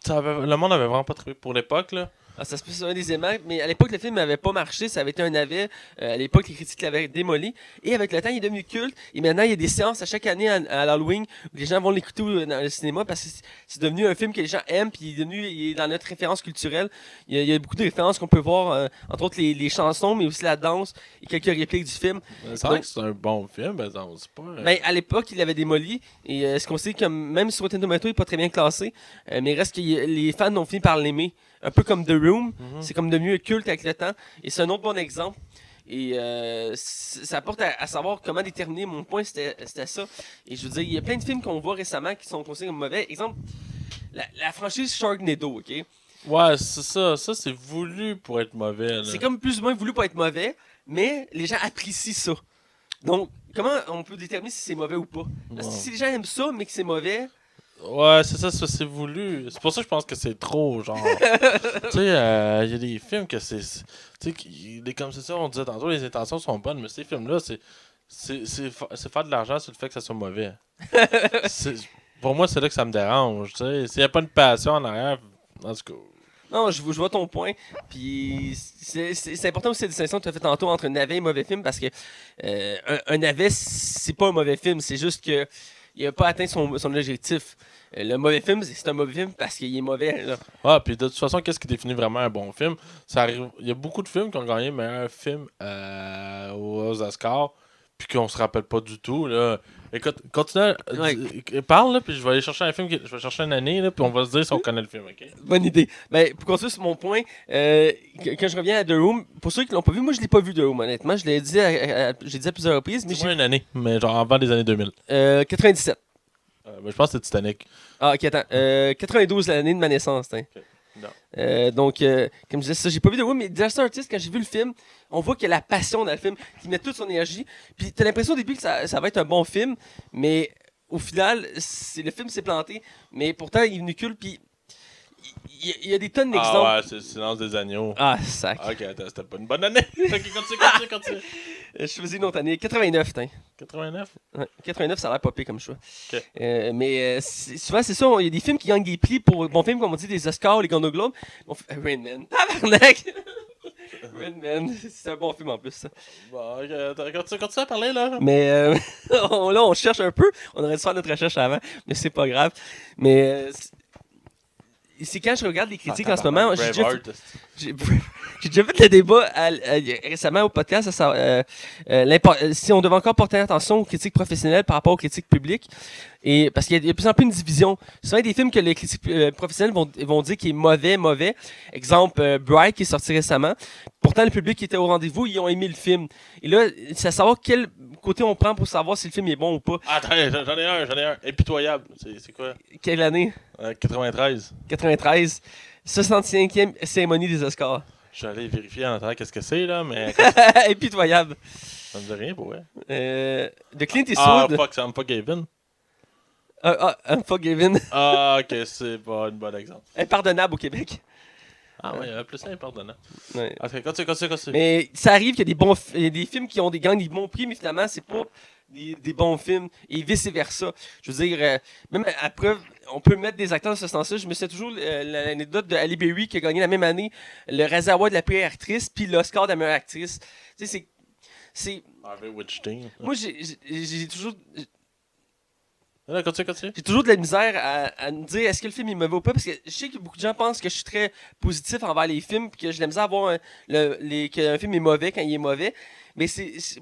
le monde avait vraiment pas trouvé pour l'époque, là. Ah, ça se peut sur un des éléments, mais à l'époque, le film n'avait pas marché, ça avait été un navet. À l'époque, les critiques l'avaient démoli. Et avec le temps, il est devenu culte. Et maintenant, il y a des séances à chaque année à Halloween où les gens vont l'écouter dans le cinéma parce que c'est devenu un film que les gens aiment, puis il est dans notre référence culturelle. Il y a beaucoup de références qu'on peut voir, entre autres les chansons, mais aussi la danse et quelques répliques du film. C'est vrai que c'est un bon film, mais non, c'est pas... Ben, à l'époque, il l'avait démoli. Et ce qu'on sait, comme même sur Rotten Tomatoes, il n'est pas très bien classé. Mais il reste que les fans ont fini par l'aimer. Un peu comme The Room. C'est comme devenu culte avec le temps. Et c'est un autre bon exemple. Et ça apporte à savoir comment déterminer. Mon point, c'était ça. Et je veux dire, il y a plein de films qu'on voit récemment qui sont considérés comme mauvais. Exemple, la franchise Sharknado, OK? Ouais, c'est ça. Ça, c'est voulu pour être mauvais, là. C'est comme plus ou moins voulu pour être mauvais, mais les gens apprécient ça. Donc, comment on peut déterminer si c'est mauvais ou pas? Parce que si les gens aiment ça, mais que c'est mauvais... Ouais, c'est ça, c'est voulu. C'est pour ça que je pense que c'est trop, genre. Tu sais, il y a des films que c'est. Tu sais, comme c'est ça, on disait tantôt, les intentions sont bonnes, mais ces films-là, c'est faire de l'argent sur le fait que ça soit mauvais. Pour moi, c'est là que ça me dérange, tu sais. S'il n'y a pas une passion en arrière, en tout cas. Non, je vois ton point. Puis c'est important aussi la distinction que tu as fait tantôt entre un navet et un mauvais film parce que un navet, c'est pas un mauvais film, c'est juste que il n'a pas atteint son objectif. Le mauvais film, c'est un mauvais film parce qu'il est mauvais. Là. Ah, puis de toute façon, qu'est-ce qui définit vraiment un bon film? Ça arrive... Il y a beaucoup de films qui ont gagné meilleur film aux Oscars, puis qu'on se rappelle pas du tout, là. Écoute, continue, parle, là, puis je vais aller chercher un film, je vais chercher une année, là, puis on va se dire si on connaît le film, ok? Bonne idée. Ben, pour continuer sur mon point, quand je reviens à The Room, pour ceux qui l'ont pas vu, moi je l'ai pas vu The Room, honnêtement. Je l'ai dit j'ai dit à plusieurs reprises, mais C'est une année, mais genre avant les années 2000. 97. Mais je pense que c'est Titanic. Ah, ok, attends. 92, l'année de ma naissance. Hein. Okay. Donc, comme je disais, ça, j'ai pas vu de Room, mais Disaster Artist, quand j'ai vu le film, on voit qu'il y a la passion dans le film, qu'il met toute son énergie. Puis t'as l'impression au début que ça va être un bon film, mais au final, le film s'est planté. Mais pourtant, il est venu culte, puis il y a des tonnes d'exemples. Ah ouais, c'est le silence des agneaux. Ah, sac. Ok, attends, c'était pas une bonne année. Ok, continue. Je faisais une autre année. 89, t'in. 89? Ouais, 89, ça a l'air popé comme choix. Ok. Mais souvent, c'est ça. Il y a des films qui gagnent des prix pour bons films, comme on dit, des Oscars, les Golden Globes. Rain Man. Tabarnak! Rain Man. C'est un bon film en plus, ça. Bon, ok, continue à parler, là. Mais là, on cherche un peu. On aurait dû faire notre recherche avant, mais c'est pas grave. Mais c'est quand je regarde les critiques en ce moment. J'ai déjà fait le débat récemment au podcast si on devait encore porter attention aux critiques professionnelles par rapport aux critiques publiques. Et parce qu'il y a de plus en plus une division. Souvent, des films que les critiques professionnels vont dire qu'il est mauvais. Exemple, Bright qui est sorti récemment. Pourtant, le public qui était au rendez-vous, ils ont aimé le film. Et là, c'est à savoir quel côté on prend pour savoir si le film est bon ou pas. Attends, j'en ai un. Impitoyable. C'est quoi? Quelle année? 93. 93. 65e cérémonie des Oscars. Je suis allé vérifier en attendant qu'est-ce que c'est, là, mais Impitoyable. ça me dit rien pour vrai. De Clint Eastwood. Ah, fuck, c'est Unforgiven. Unforgiven. Ah, ok, c'est pas un bon exemple. Impardonnable au Québec. Ah, ouais, il y avait plus ça, impardonnant. Ouais. Ok, continue. Mais ça arrive qu'il y a des films qui ont gagnent des bons prix, mais finalement, c'est pas des bons films. Et vice-versa. Je veux dire, même à preuve, on peut mettre des acteurs dans ce sens-là. Je me souviens toujours l'anecdote de Halle Berry qui a gagné la même année le Razzie Award de la pire actrice, puis l'Oscar de la meilleure actrice. Tu sais, c'est. Harvey Weinstein. Moi, j'ai toujours. Là, continue. J'ai toujours de la misère à me dire est-ce que le film est mauvais ou pas, parce que je sais que beaucoup de gens pensent que je suis très positif envers les films, puis que j'ai de la misère à voir qu'un film est mauvais quand il est mauvais. Mais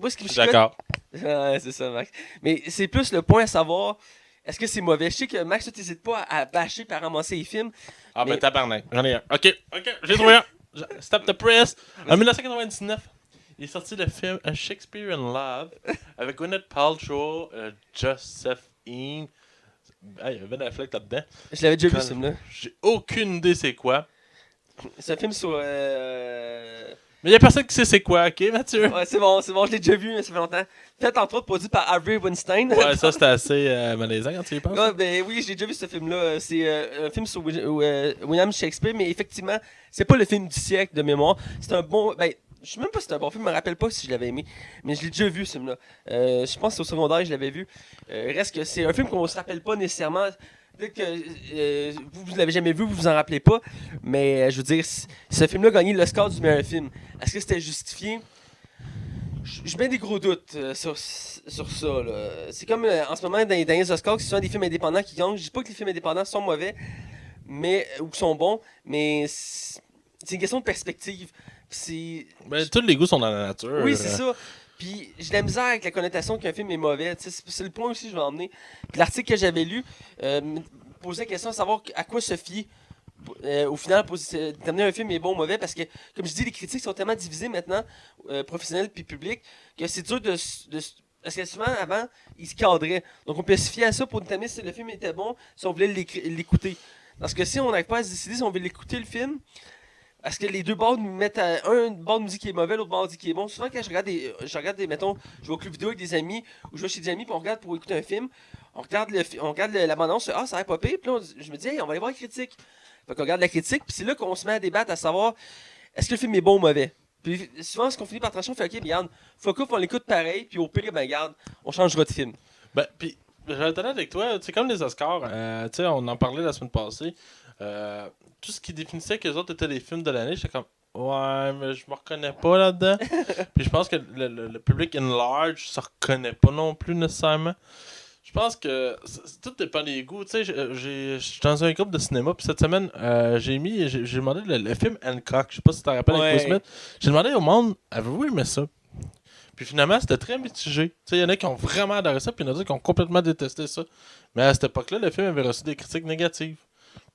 moi, ce qui me chicote. D'accord. Ouais, c'est ça, Max. Mais c'est plus le point à savoir est-ce que c'est mauvais. Je sais que Max, tu n'hésites pas à bâcher par ramasser les films. Ah, mais... ben tabarnak. J'en ai un. Ok, j'ai trouvé un. Stop the press. En 1999, il est sorti le film A Shakespeare in Love avec Gwyneth Paltrow, Joseph Ian. Il y avait Ben Affleck là-dedans. Je l'avais déjà vu, ce film-là. J'ai aucune idée c'est quoi. C'est un film sur Mais il y a personne qui sait c'est quoi, ok, Mathieu? Ouais, c'est bon, je l'ai déjà vu, mais ça fait longtemps. Peut-être entre autres produit par Harvey Weinstein. Ouais, ça c'était assez malaisant quand tu y penses. Ouais, ben oui, j'ai déjà vu ce film-là. C'est un film sur William Shakespeare, mais effectivement, c'est pas le film du siècle de mémoire. C'est un bon. Ben, je sais même pas si c'est un bon film, je me rappelle pas si je l'avais aimé, mais je l'ai déjà vu ce film-là. Je pense que c'est au secondaire, je l'avais vu. Reste que c'est un film qu'on se rappelle pas nécessairement. Peut-être que vous l'avez jamais vu, vous vous en rappelez pas, mais je veux dire, ce film-là a gagné le score du meilleur film. Est-ce que c'était justifié? Je mets des gros doutes sur ça. Là. C'est comme en ce moment dans les derniers Oscars, c'est souvent des films indépendants qui gagnent. Je dis pas que les films indépendants sont mauvais ou sont bons, mais c'est une question de perspective. Ben, tous les goûts sont dans la nature. Oui, c'est ça. Puis j'ai de la misère avec la connotation qu'un film est mauvais. C'est le point aussi que je vais emmener. Puis l'article que j'avais lu me posait la question de savoir à quoi se fier. Au final, pour déterminer un film est bon ou mauvais, parce que, comme je dis, les critiques sont tellement divisées maintenant, professionnelles puis publiques, que c'est dur de parce que souvent, avant, ils se cadraient. Donc, on peut se fier à ça pour déterminer si le film était bon, si on voulait l'écouter. Parce que si on n'arrive pas à se décider si on veut l'écouter, le film, parce que les deux bords nous mettent à un bord de musique qui est mauvais, l'autre bord dit qui est bon. Souvent, quand je regarde mettons, je vais au club vidéo avec des amis, ou je vais chez des amis, puis on regarde pour écouter un film, on regarde la bande-annonce, ça a l'air pas pire, puis là, je me dis, hey, on va aller voir la critique. Fait qu'on regarde la critique, puis c'est là qu'on se met à débattre, à savoir, est-ce que le film est bon ou mauvais? Puis souvent, ce qu'on finit par trancher, on fait, ok, regarde, fuck off, on l'écoute pareil, puis au pire, ben regarde, on changera de film. Ben, puis, je vais être honnête avec toi, c'est comme les Oscars, tu sais, on en parlait la semaine passée, tout ce qui définissait que les autres étaient les films de l'année, j'étais comme, ouais, mais je me reconnais pas là-dedans. Puis je pense que le public in large se reconnaît pas non plus nécessairement. Je pense que tout dépend des goûts. Tu sais, je suis dans un groupe de cinéma, puis cette semaine, j'ai demandé le film Hancock. Je sais pas si tu te rappelles avec Will Smith. J'ai demandé au monde, avez-vous aimé ça? Puis finalement, c'était très mitigé. Tu sais, il y en a qui ont vraiment adoré ça, puis il y en a d'autres qui ont complètement détesté ça. Mais à cette époque-là, le film avait reçu des critiques négatives.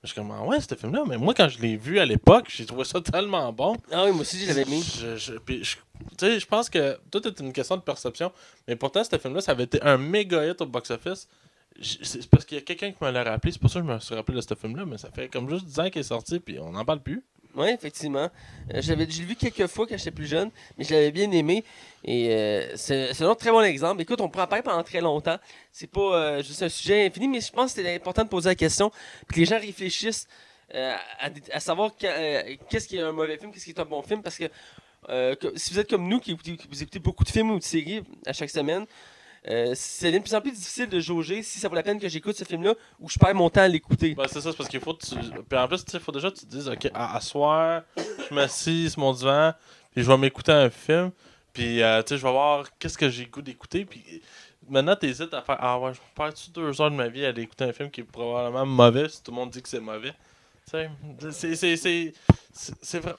Je suis comme, ah ouais, ce film-là, mais moi, quand je l'ai vu à l'époque, j'ai trouvé ça tellement bon. Ah oui, moi aussi, je l'avais aimé. Tu sais, je pense que tout est une question de perception, mais pourtant, ce film-là, ça avait été un méga hit au box-office. C'est parce qu'il y a quelqu'un qui me l'a rappelé, c'est pour ça que je me suis rappelé de ce film-là, mais ça fait comme juste 10 ans qu'il est sorti, puis on n'en parle plus. Oui, effectivement. Je l'ai vu quelques fois quand j'étais plus jeune, mais je l'avais bien aimé. Et c'est un autre très bon exemple. Écoute, on pourra en parler pendant très longtemps. C'est pas juste un sujet infini, mais je pense que c'est important de poser la question, puis que les gens réfléchissent à savoir qu'est-ce qui est un mauvais film, qu'est-ce qui est un bon film, parce que si vous êtes comme nous, vous écoutez beaucoup de films ou de séries à chaque semaine, c'est de plus en plus difficile de jauger si ça vaut la peine que j'écoute ce film-là ou je perds mon temps à l'écouter. Ben, c'est ça, c'est parce qu'il faut que tu. Puis en plus, il faut déjà que tu te dises, ok, à soir, je m'assis sur mon divan, puis je vais m'écouter un film, puis tu sais, je vais voir qu'est-ce que j'ai le goût d'écouter, puis maintenant, t'hésites à faire, ah ouais, je perds-tu 2 heures de ma vie à aller écouter un film qui est probablement mauvais si tout le monde dit que c'est mauvais. Tu sais, c'est vrai.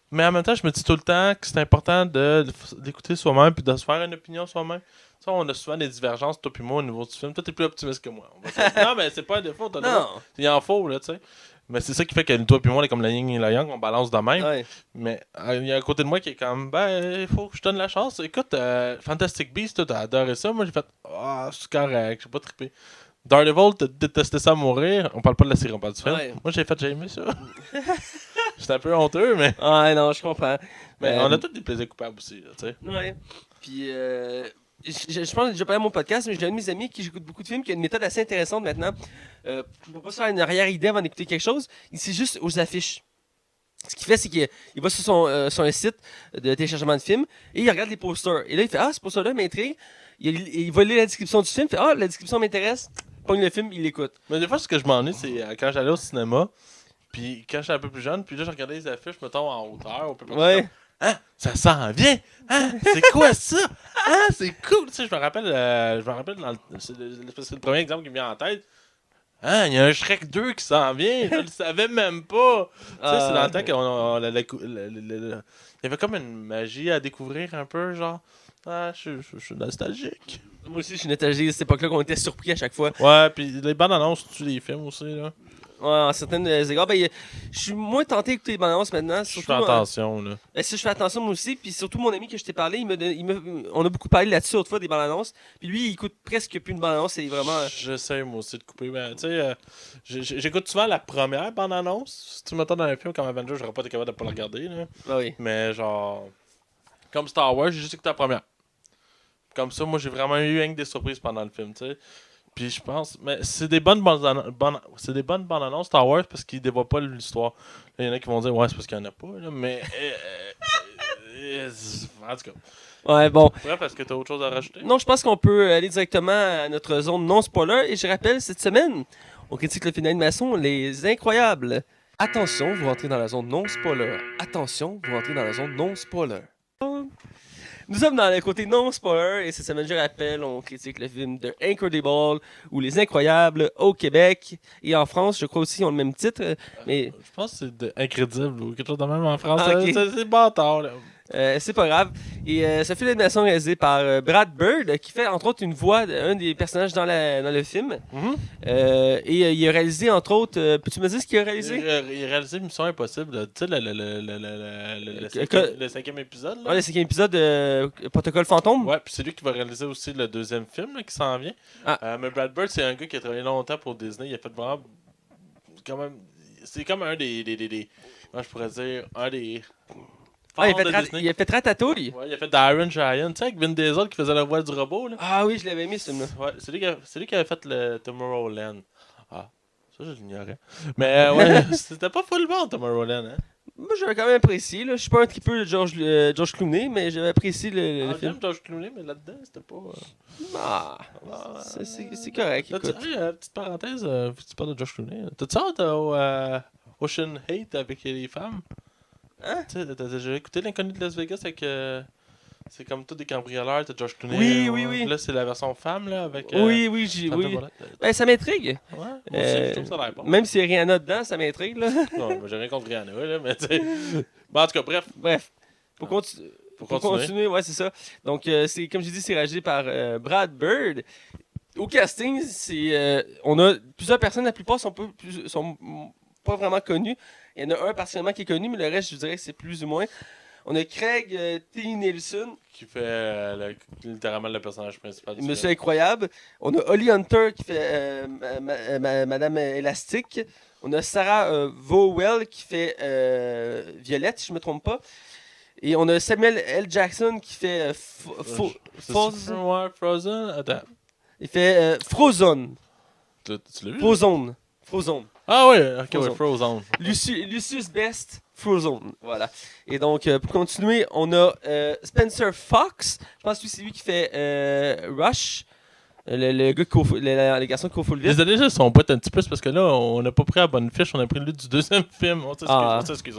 Mais en même temps, je me dis tout le temps que c'est important d'écouter soi-même puis de se faire une opinion soi-même. Ça, on a souvent des divergences, toi et moi, au niveau du film. Toi, t'es plus optimiste que moi. Non, mais c'est pas un défaut. Il en faut, là, tu sais. Mais c'est ça qui fait que toi et moi, on est comme la yin et la yang, on balance de même. Ouais. Mais il y a un côté de moi qui est comme, ben, il faut que je donne la chance. Écoute, Fantastic Beasts, toi, t'as adoré ça. Moi, j'ai fait, ah, c'est correct, j'ai pas trippé. Daredevil, t'as détesté ça à mourir. On parle pas de la série, on parle du film. Ouais. Moi, j'ai aimé ça. J'étais un peu honteux, mais. Ah non, je comprends. Mais on a tous des plaisirs coupables aussi, tu sais. Ouais. Puis, je pense que j'ai déjà parlé à mon podcast, mais j'ai un de mes amis qui j'écoute beaucoup de films, qui a une méthode assez intéressante maintenant. Pour pas se faire une arrière-idée avant d'écouter quelque chose, il c'est juste aux affiches. Ce qu'il fait, c'est qu'il va sur son site de téléchargement de films et il regarde les posters. Et là, il fait, ah, ce poster-là m'intrigue. Il va lire la description du film, il fait, ah, la description m'intéresse. Pogne le film, il l'écoute. Mais des fois, ce que je m'ennuie, c'est quand j'allais au cinéma, puis quand j'étais un peu plus jeune, puis là, je regardais les affiches, mettons, en hauteur, au peu près. Ouais. Hein? Ça s'en vient! Hein? C'est quoi ça? Hein? C'est cool! Tu sais, je me rappelle c'est le premier exemple qui me vient en tête. Hein? Il y a un Shrek 2 qui s'en vient! Je le savais même pas! Tu sais, c'est dans le temps qu'il y avait comme une magie à découvrir un peu, genre. Ah, je suis nostalgique. Moi aussi, je suis nostalgique à cette époque-là qu'on était surpris à chaque fois. Ouais, puis les bandes annonces tuent les films aussi, là. en certaines égards. Ben, je suis moins tenté d'écouter les bandes annonces maintenant. Je fais attention, là. Si je fais attention moi aussi, puis surtout mon ami que je t'ai parlé, on a beaucoup parlé là-dessus autrefois des bandes annonces. Puis lui, il écoute presque plus une bande annonce, c'est vraiment. J'essaie moi aussi de couper. Ben, tu sais, j'écoute souvent la première bande annonce. Si tu m'attends dans un film comme Avengers, j'aurais pas été capable de pas la regarder, là. Ah oui. Mais genre, comme Star Wars, j'ai juste écouté la première. Comme ça, moi, j'ai vraiment eu rien que des surprises pendant le film, tu sais. Puis je pense, mais c'est des bonnes bandes annonces Star Wars parce qu'ils dévoilent pas l'histoire. Il y en a qui vont dire ouais c'est parce qu'il y en a pas là, mais en tout cas. Ouais, bon. Bref, est-ce que tu as autre chose à rajouter? Non, je pense qu'on peut aller directement à notre zone non-spoiler. Et je rappelle, cette semaine, on critique le film d'animation Les Incroyables. Attention, vous rentrez dans la zone non-spoiler. Attention, vous rentrez dans la zone non-spoiler. Nous sommes dans le côté non-spoiler et cette semaine, je rappelle, on critique le film The Incredible ou Les Incroyables au Québec et en France, je crois aussi, ils ont le même titre. Mais Je pense que c'est Incrédible ou quelque chose de même en France. Ah, ok. C'est bâtard, là. c'est pas grave. Et ce film d'animation réalisé par Brad Bird, qui fait entre autres une voix d'un des personnages dans le film. Et il a réalisé entre autres. Peux-tu me dire ce qu'il a réalisé? Il a réalisé Mission Impossible, là. Tu sais, le cinquième épisode. Là. Ouais, le cinquième épisode de Protocole Fantôme. Ouais, puis c'est lui qui va réaliser aussi le deuxième film là, qui s'en vient. Mais Brad Bird, c'est un gars qui a travaillé longtemps pour Disney. Il a fait vraiment. Quand même. C'est comme un des moi, je pourrais dire. Un des. Il a fait Ratatouille. Ouais, il a fait d'Iron Giant, tu sais, avec Vin Diesel qui faisait la voix du robot, là. Ah oui, je l'avais mis, ce film-là. Ouais, c'est lui qui avait fait le Tomorrowland. Ah, ça, je l'ignorais. Mais ouais, c'était pas full bon, Tomorrowland, hein. Moi, j'avais quand même apprécié, là. Je suis pas un tripeux de George Clooney, mais j'avais apprécié le film. J'aime George Clooney, mais là-dedans, c'était pas... C'est correct, écoute. Petite parenthèse, tu parles de George Clooney. T'as-tu hâte au Ocean Hate avec les femmes? Hein? Tu sais, t'as déjà écouté l'Inconnu de Las Vegas avec... c'est comme tous des cambrioleurs, t'as George Clooney. Oui. Là, c'est la version femme, là, avec... Oui. Ben, ça m'intrigue. Ouais, moi aussi, je trouve ça a l'air bon. Même s'il n'y a Rihanna dedans, ça m'intrigue, là. Non, j'ai rien contre Rihanna, là, mais tu sais... Bon, en tout cas, bref. Pour continuer, ouais, c'est ça. Donc, c'est comme j'ai dit, c'est réalisé par Brad Bird. Au casting, on a plusieurs personnes, la plupart sont pas vraiment connues. Il y en a un particulièrement qui est connu, mais le reste, je dirais que c'est plus ou moins. On a Craig T. Nelson. Qui fait littéralement le personnage principal. Monsieur Incroyable. On a Holly Hunter qui fait Madame Élastique. On a Sarah Vowell qui fait Violette, si je ne me trompe pas. Et on a Samuel L. Jackson qui fait Frozen. Attends. Il fait Frozone. Tu l'as vu? Frozone. Ah oui, ok, ouais, Frozen. Lucius Best, Frozone. Voilà. Et donc, pour continuer, on a Spencer Fox. Je pense que c'est lui qui fait Rush. Le gars les garçons qui courent full vite. Désolé, juste, on boite un petit peu, c'est parce que là, on n'a pas pris la bonne fiche, on a pris le du deuxième film. On s'excuse.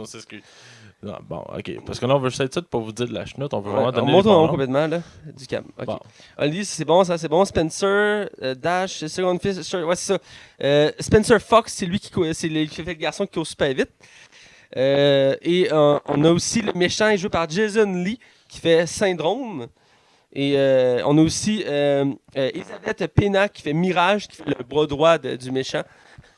Non, bon, ok. Parce que là, on veut juste être ça pour vous dire de la chenoute, on veut vraiment donner. On monte complètement, là. Du cam. Ok. Bon. Holly, c'est bon, ça, c'est bon. Spencer, Dash, Second Fist, ouais, c'est ça. Spencer Fox, c'est lui qui fait le garçon qui court super vite. Et on a aussi le méchant joué par Jason Lee qui fait Syndrome. Et on a aussi Elisabeth Pena qui fait Mirage, qui fait le bras droit du méchant.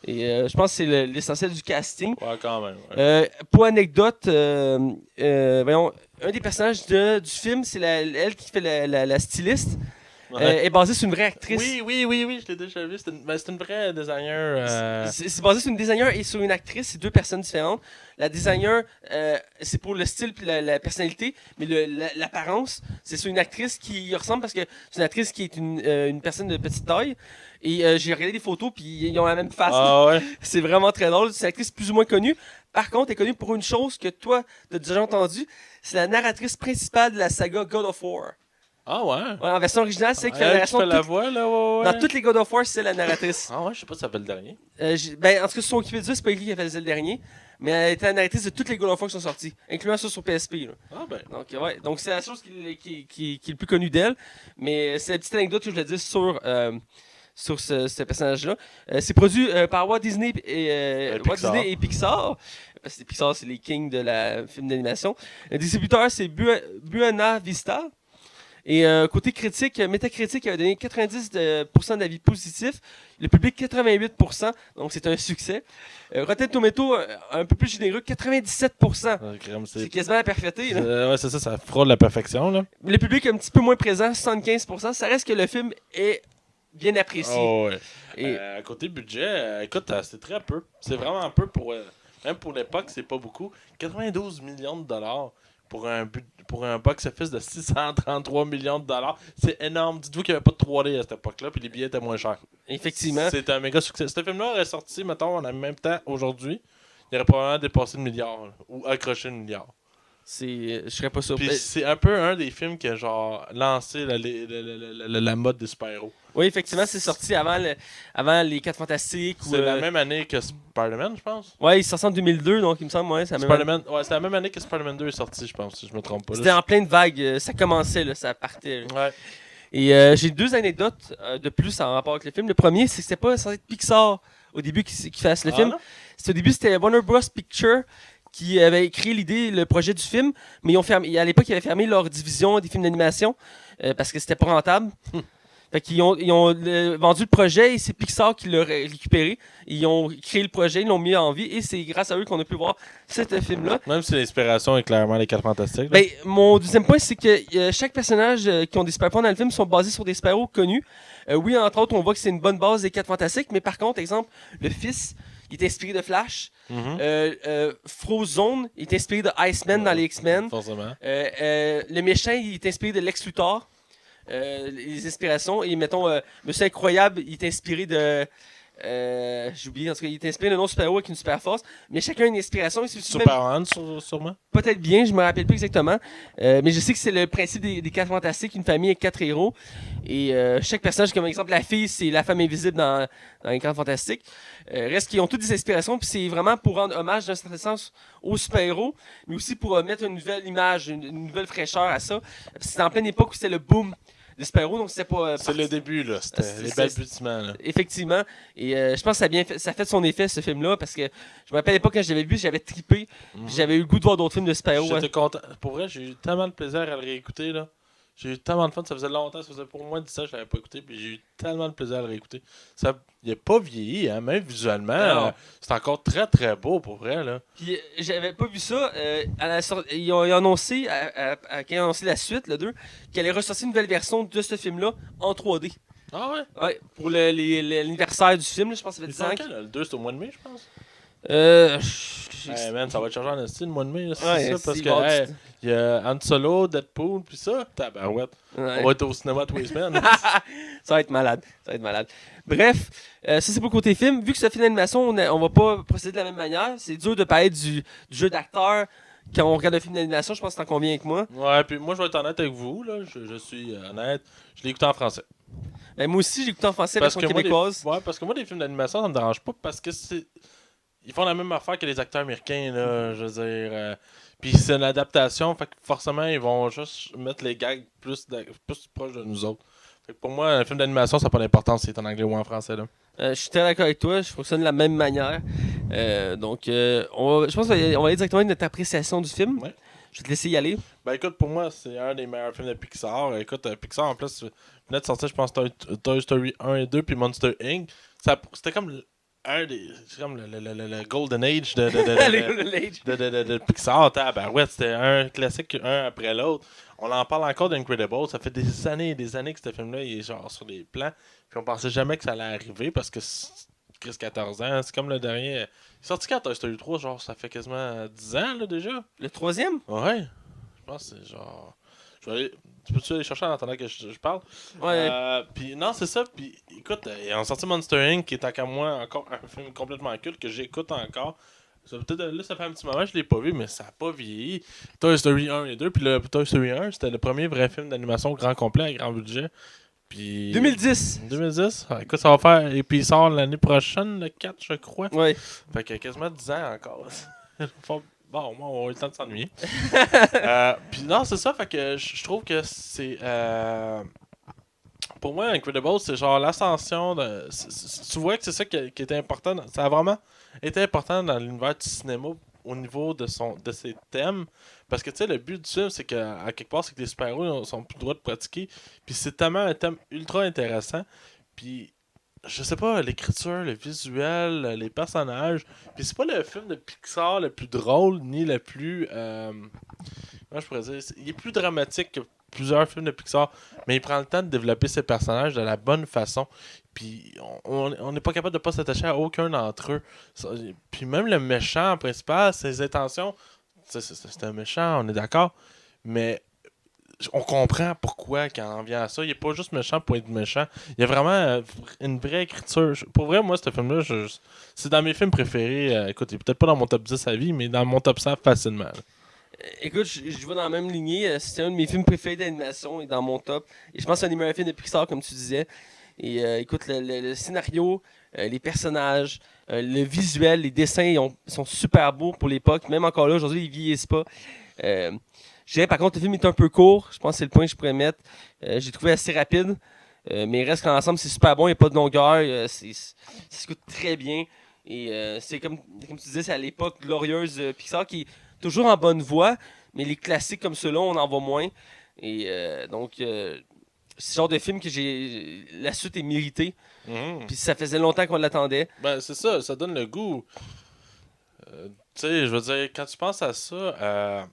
Et je pense que c'est l'essentiel du casting. Ouais, quand même. Ouais. Pour anecdote, voyons, un des personnages du film, c'est elle qui fait la styliste. Ouais. Est basée sur une vraie actrice. Oui, je l'ai déjà vu. C'est une vraie designer. C'est basé sur une designer et sur une actrice. C'est deux personnes différentes. La designer, c'est pour le style et la personnalité, mais l'apparence, c'est sur une actrice qui ressemble parce que c'est une actrice qui est une personne de petite taille. Et j'ai regardé des photos, puis ils ont la même face. Ah ouais? C'est vraiment très drôle. C'est une actrice plus ou moins connue. Par contre, elle est connue pour une chose que toi, tu as déjà entendu. C'est la narratrice principale de la saga God of War. Ah ouais? Ouais, en version originale, c'est qui fait la Elle narration. fait la voix, là, ouais. Dans toutes les God of War, c'est la narratrice. Ah ouais, je sais pas si ça fait le dernier. En tout cas, sur Wikipédia, c'est pas écrit qu'elle faisait le dernier. Mais elle était la narratrice de toutes les God of War qui sont sorties, incluant ceux sur PSP. Là. Ah ben. Donc c'est la chose qui est le plus connue d'elle. Mais c'est la petite anecdote que je voulais dire sur ce personnage-là. C'est produit par Walt Disney et Pixar. Parce que Pixar, c'est les kings de la film d'animation. Le distributeur, c'est Buena Vista. Et côté critique, Metacritic avait donné 90% d'avis positifs, le public 88%, donc c'est un succès. Rotten Tomato, un peu plus généreux, 97%. C'est quasiment la perfecté. Là. Ouais, c'est ça, ça frôle la perfection. Là. Le public un petit peu moins présent, 75%. Ça reste que le film est bien apprécié. Oh, ouais. Et côté budget, écoute, c'est très peu. C'est vraiment peu pour... même pour l'époque, c'est pas beaucoup. 92 millions de dollars pour un box-office de 633 millions de dollars. C'est énorme. Dites-vous qu'il n'y avait pas de 3D à cette époque-là, puis les billets étaient moins chers. Effectivement. C'est un méga succès. Ce film-là aurait sorti, mettons, en même temps, aujourd'hui, il aurait probablement dépassé le milliard, là, ou accroché le milliard. Je serais pas surpris. Puis c'est un peu un des films qui a genre lancé la mode des super-héros. Oui, effectivement, c'est sorti avant les 4 Fantastiques. C'est la même année que Spider-Man, je pense. Ouais, il est sorti en 2002, donc il me semble, c'est la même année que Spider-Man 2 est sorti, je pense, si je me trompe pas. C'était en pleine vague, ça commençait, là, ça partait. Là. Ouais. Et j'ai 2 anecdotes de plus en rapport avec le film. Le premier, c'est que c'était pas censé être Pixar au début qui fasse le film. Au début, c'était Warner Bros. Pictures qui avait créé le projet du film, mais à l'époque, ils avaient fermé leur division des films d'animation parce que c'était pas rentable. Fait qu'ils ont vendu le projet et c'est Pixar qui l'a récupéré. Ils ont créé le projet, ils l'ont mis en vie et c'est grâce à eux qu'on a pu voir ce film-là. Même si l'inspiration est clairement les 4 Fantastiques. Ben, mon deuxième point, c'est que chaque personnage qui ont des super-pouvoirs dans le film sont basés sur des super-héros connus. Oui, entre autres, on voit que c'est une bonne base des 4 Fantastiques, mais par contre, exemple, le fils, il est inspiré de Flash. Frozone, il est inspiré de Iceman dans les X-Men. Forcément. Le méchant, il est inspiré de Lex Luthor. Les inspirations. Et mettons, Monsieur Incroyable, il est inspiré de. J'ai oublié, en tout cas, il est inspiré d'un autre super-héros avec une super force. Mais chacun a une inspiration. Superman, sûrement. Peut-être bien, je me rappelle plus exactement. Mais je sais que c'est le principe des 4 Fantastiques, une famille avec 4 héros. Et chaque personnage, comme exemple, la fille, c'est la femme invisible dans les 4 Fantastiques. Reste qu'ils ont toutes des inspirations, puis c'est vraiment pour rendre hommage, d'un certain sens, aux super-héros, mais aussi pour mettre une nouvelle image, une nouvelle fraîcheur à ça. C'est en pleine époque où c'était le boom des super-héros, donc c'était pas... c'est le début, là. C'était les balbutiements, là. Effectivement. Et je pense que ça a fait son effet, ce film-là, parce que je me rappelle à l'époque, quand je l'avais vu, j'avais trippé. J'avais eu le goût de voir d'autres films de super-héros. J'étais content. Pour vrai, j'ai eu tellement de plaisir à le réécouter, là. J'ai eu tellement de fun. Ça faisait longtemps, ça faisait pour moins de 10 ans que je l'avais pas écouté, puis j'ai eu tellement de plaisir à le réécouter. Il n'est pas vieilli, hein, même visuellement. C'est encore très très beau, pour vrai, là. Puis j'avais pas vu ça. Ils ont annoncé, quand ils ont annoncé la suite, le 2, qu'ils allaient ressortir une nouvelle version de ce film-là en 3D. Ah ouais? Ouais, pour l'anniversaire du film, là, je pense que ça fait 10 ans. Le 2, c'est au mois de mai, je pense. Man, ça va être changé en style le mois de mai, c'est ouais, ça, parce que il y a Han Solo, Deadpool, puis ça, tabarouette. Ouais. On va être au cinéma tous les semaines. Ça va être malade. Bref, ça c'est pour le côté film. Vu que c'est un film d'animation, on va pas procéder de la même manière. C'est dur de parler du jeu d'acteur quand on regarde un film d'animation. Je pense que t'en conviens avec moi. Ouais, puis moi je vais être honnête avec vous, là. Je suis honnête. Je l'ai écouté en français. Ben, moi aussi, j'ai écouté en français la version québécoise. Ouais, parce que moi, des films d'animation, ça me dérange pas parce que ils font la même affaire que les acteurs américains, là, je veux dire. Puis c'est une adaptation, fait que forcément, ils vont juste mettre les gags plus proches de nous autres. Fait que pour moi, un film d'animation, ça n'a pas d'importance si c'est en anglais ou en français, là. Je suis très d'accord avec toi, je fonctionne de la même manière. Je pense qu'on va aller directement avec notre appréciation du film. Ouais. Je vais te laisser y aller. Ben écoute, pour moi, c'est un des meilleurs films de Pixar. Écoute, Pixar, en plus, venait de sortir, je pense, Toy Story 1 et 2, puis Monster Inc. C'était comme c'est comme le Golden Age de Pixar. Ouais, c'était un classique, un après l'autre. On en parle encore d'Incredibles. Ça fait des années et des années que ce film-là il est genre sur les plans. Puis on pensait jamais que ça allait arriver parce que Chris 14 ans, c'est comme le dernier. Il est sorti quand Toy Story 3, genre ça fait quasiment 10 ans là déjà. Le troisième? Ouais. Je pense que c'est genre. Tu peux-tu aller chercher en attendant que je parle? Ouais. Puis non, c'est ça. Puis écoute, ils ont sorti Monster Inc. qui est tant qu'à moi encore un film complètement culte que j'écoute encore. Là, ça fait un petit moment que je l'ai pas vu, mais ça n'a pas vieilli. Toy Story 1 et 2. Puis le Toy Story 1, c'était le premier vrai film d'animation grand complet à grand budget. Puis 2010. 2010? Ah, écoute, ça va faire. Et puis il sort l'année prochaine, le 4, je crois. Ouais. Fait que quasiment 10 ans encore. Bon, au moins, on va avoir eu le temps de s'ennuyer. Puis non, c'est ça. Fait que je trouve que c'est. Pour moi, Incredibles, c'est genre l'ascension tu vois que c'est ça qui était important. Ça a vraiment été important dans l'univers du cinéma au niveau de ses thèmes. Parce que, tu sais, le but du film, c'est qu'à quelque part, c'est que les super-héros sont plus le droit de pratiquer. Puis c'est tellement un thème ultra intéressant. Puis, je sais pas, l'écriture, le visuel, les personnages. Puis c'est pas le film de Pixar le plus drôle, ni le plus... comment je pourrais dire? Il est plus dramatique que plusieurs films de Pixar, mais il prend le temps de développer ses personnages de la bonne façon. Puis on n'est pas capable de pas s'attacher à aucun d'entre eux. Puis même le méchant principal, ses intentions, c'est un méchant, on est d'accord, mais on comprend pourquoi quand on vient à ça. Il est pas juste méchant pour être méchant. Il y a vraiment une vraie écriture. Pour vrai, moi, ce film-là, c'est dans mes films préférés. Écoute, il est peut-être pas dans mon top 10 à vie, mais dans mon top 100 facilement. Là. Écoute, je vais dans la même lignée. C'est un de mes films préférés d'animation et dans mon top. Et je pense que c'est un des meilleurs films de Pixar, comme tu disais. Et écoute, le scénario, les personnages, le visuel, les dessins sont super beaux pour l'époque. Même encore là, aujourd'hui, ils vieillissent pas. Je dirais par contre, le film est un peu court. Je pense que c'est le point que je pourrais mettre. J'ai trouvé assez rapide. Mais il reste qu'ensemble, c'est super bon. Il n'y a pas de longueur. Ça se coûte très bien. Et c'est comme tu disais, c'est à l'époque glorieuse Pixar qui est toujours en bonne voie. Mais les classiques comme ceux-là, on en voit moins. Et donc, c'est ce genre de film que la suite est méritée. Puis ça faisait longtemps qu'on l'attendait. Ben, c'est ça donne le goût. Tu sais, je veux dire, quand tu penses à ça,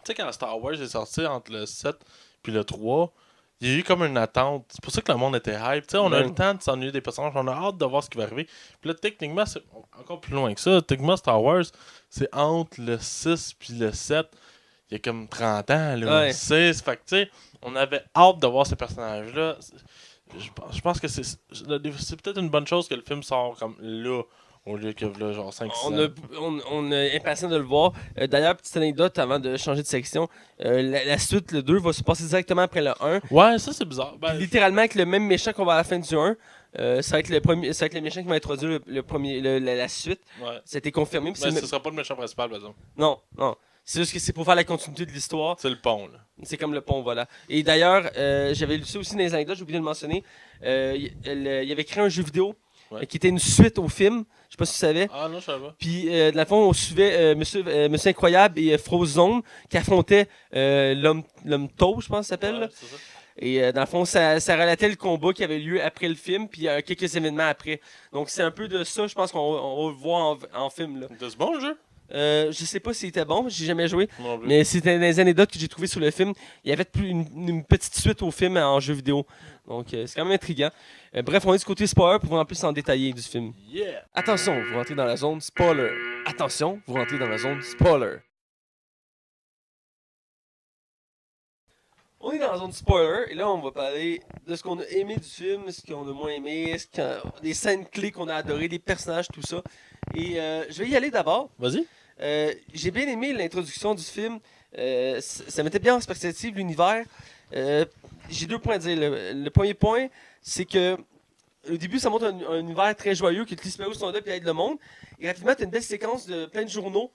tu sais, quand Star Wars est sorti entre le 7 puis le 3, il y a eu comme une attente. C'est pour ça que le monde était hype. Tu sais, on a eu le temps de s'ennuyer des personnages, on a hâte de voir ce qui va arriver. Puis là, techniquement, c'est encore plus loin que ça. Techniquement, Star Wars, c'est entre le 6 puis le 7. Il y a comme 30 ans, là. Ouais. 6. Fait que, tu sais, on avait hâte de voir ces personnages-là. Je pense que c'est peut-être une bonne chose que le film sort comme là. Au lieu que là, genre 5-6 ans. On est impatient de le voir. D'ailleurs, petite anecdote avant de changer de section. La suite, le 2, va se passer directement après le 1. Ouais, ça c'est bizarre. Ben, Littéralement avec le même méchant qu'on va à la fin du 1. Ça va être le méchant qui va introduire la suite. Ouais. Ça a été confirmé. Mais ce sera pas le méchant principal, par exemple. Non. C'est juste que c'est pour faire la continuité de l'histoire. C'est le pont, là. C'est comme le pont, voilà. Et d'ailleurs, j'avais lu ça aussi dans les anecdotes, j'ai oublié de le mentionner. Il avait créé un jeu vidéo qui était une suite au film. Je sais pas si tu savais. Ah non, je savais pas. Puis, dans le fond, on suivait Monsieur Incroyable et Frozone qui affrontaient l'homme taupe, je pense que ça s'appelle. Ouais, c'est ça. Et dans le fond, ça relatait le combat qui avait lieu après le film, puis quelques événements après. Donc, c'est un peu de ça, je pense qu'on va le voir en film. Là. C'est bon, le jeu? Je sais pas s'il était bon, j'ai jamais joué. Non plus. Mais c'était des anecdotes que j'ai trouvées sur le film. Il y avait une petite suite au film en jeu vidéo. Donc, c'est quand même intriguant. Bref, on est du côté spoiler pour en plus en détailler du film. Yeah! Attention, vous rentrez dans la zone spoiler. Attention, vous rentrez dans la zone spoiler. On est dans la zone spoiler et là on va parler de ce qu'on a aimé du film, ce qu'on a moins aimé, des scènes clés qu'on a adorées, des personnages, tout ça. Et je vais y aller d'abord. Vas-y. J'ai bien aimé l'introduction du film. Ça mettait bien en perspective l'univers. J'ai 2 points à dire. Le premier point, c'est que au début, ça montre un univers très joyeux, que tous les super-héros sont là et aident le monde. Et rapidement, tu as une belle séquence de plein de journaux.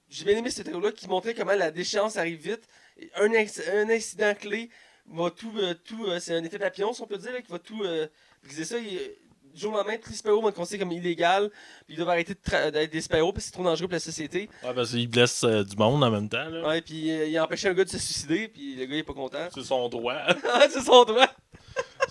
J'ai bien aimé cette intro-là qui montrait comment la déchéance arrive vite. Un incident clé va tout c'est un effet papillon, si on peut dire, là, qui va tout briser ça. Du jour au lendemain, tous les super-héros vont être considérés comme illégal, puis ils doivent arrêter d'être des super-héros parce que c'est trop dangereux pour la société. Ouais, parce qu'il blesse du monde en même temps. Là. Ouais, puis il a empêché un gars de se suicider, puis le gars il est pas content. C'est son droit. C'est son droit.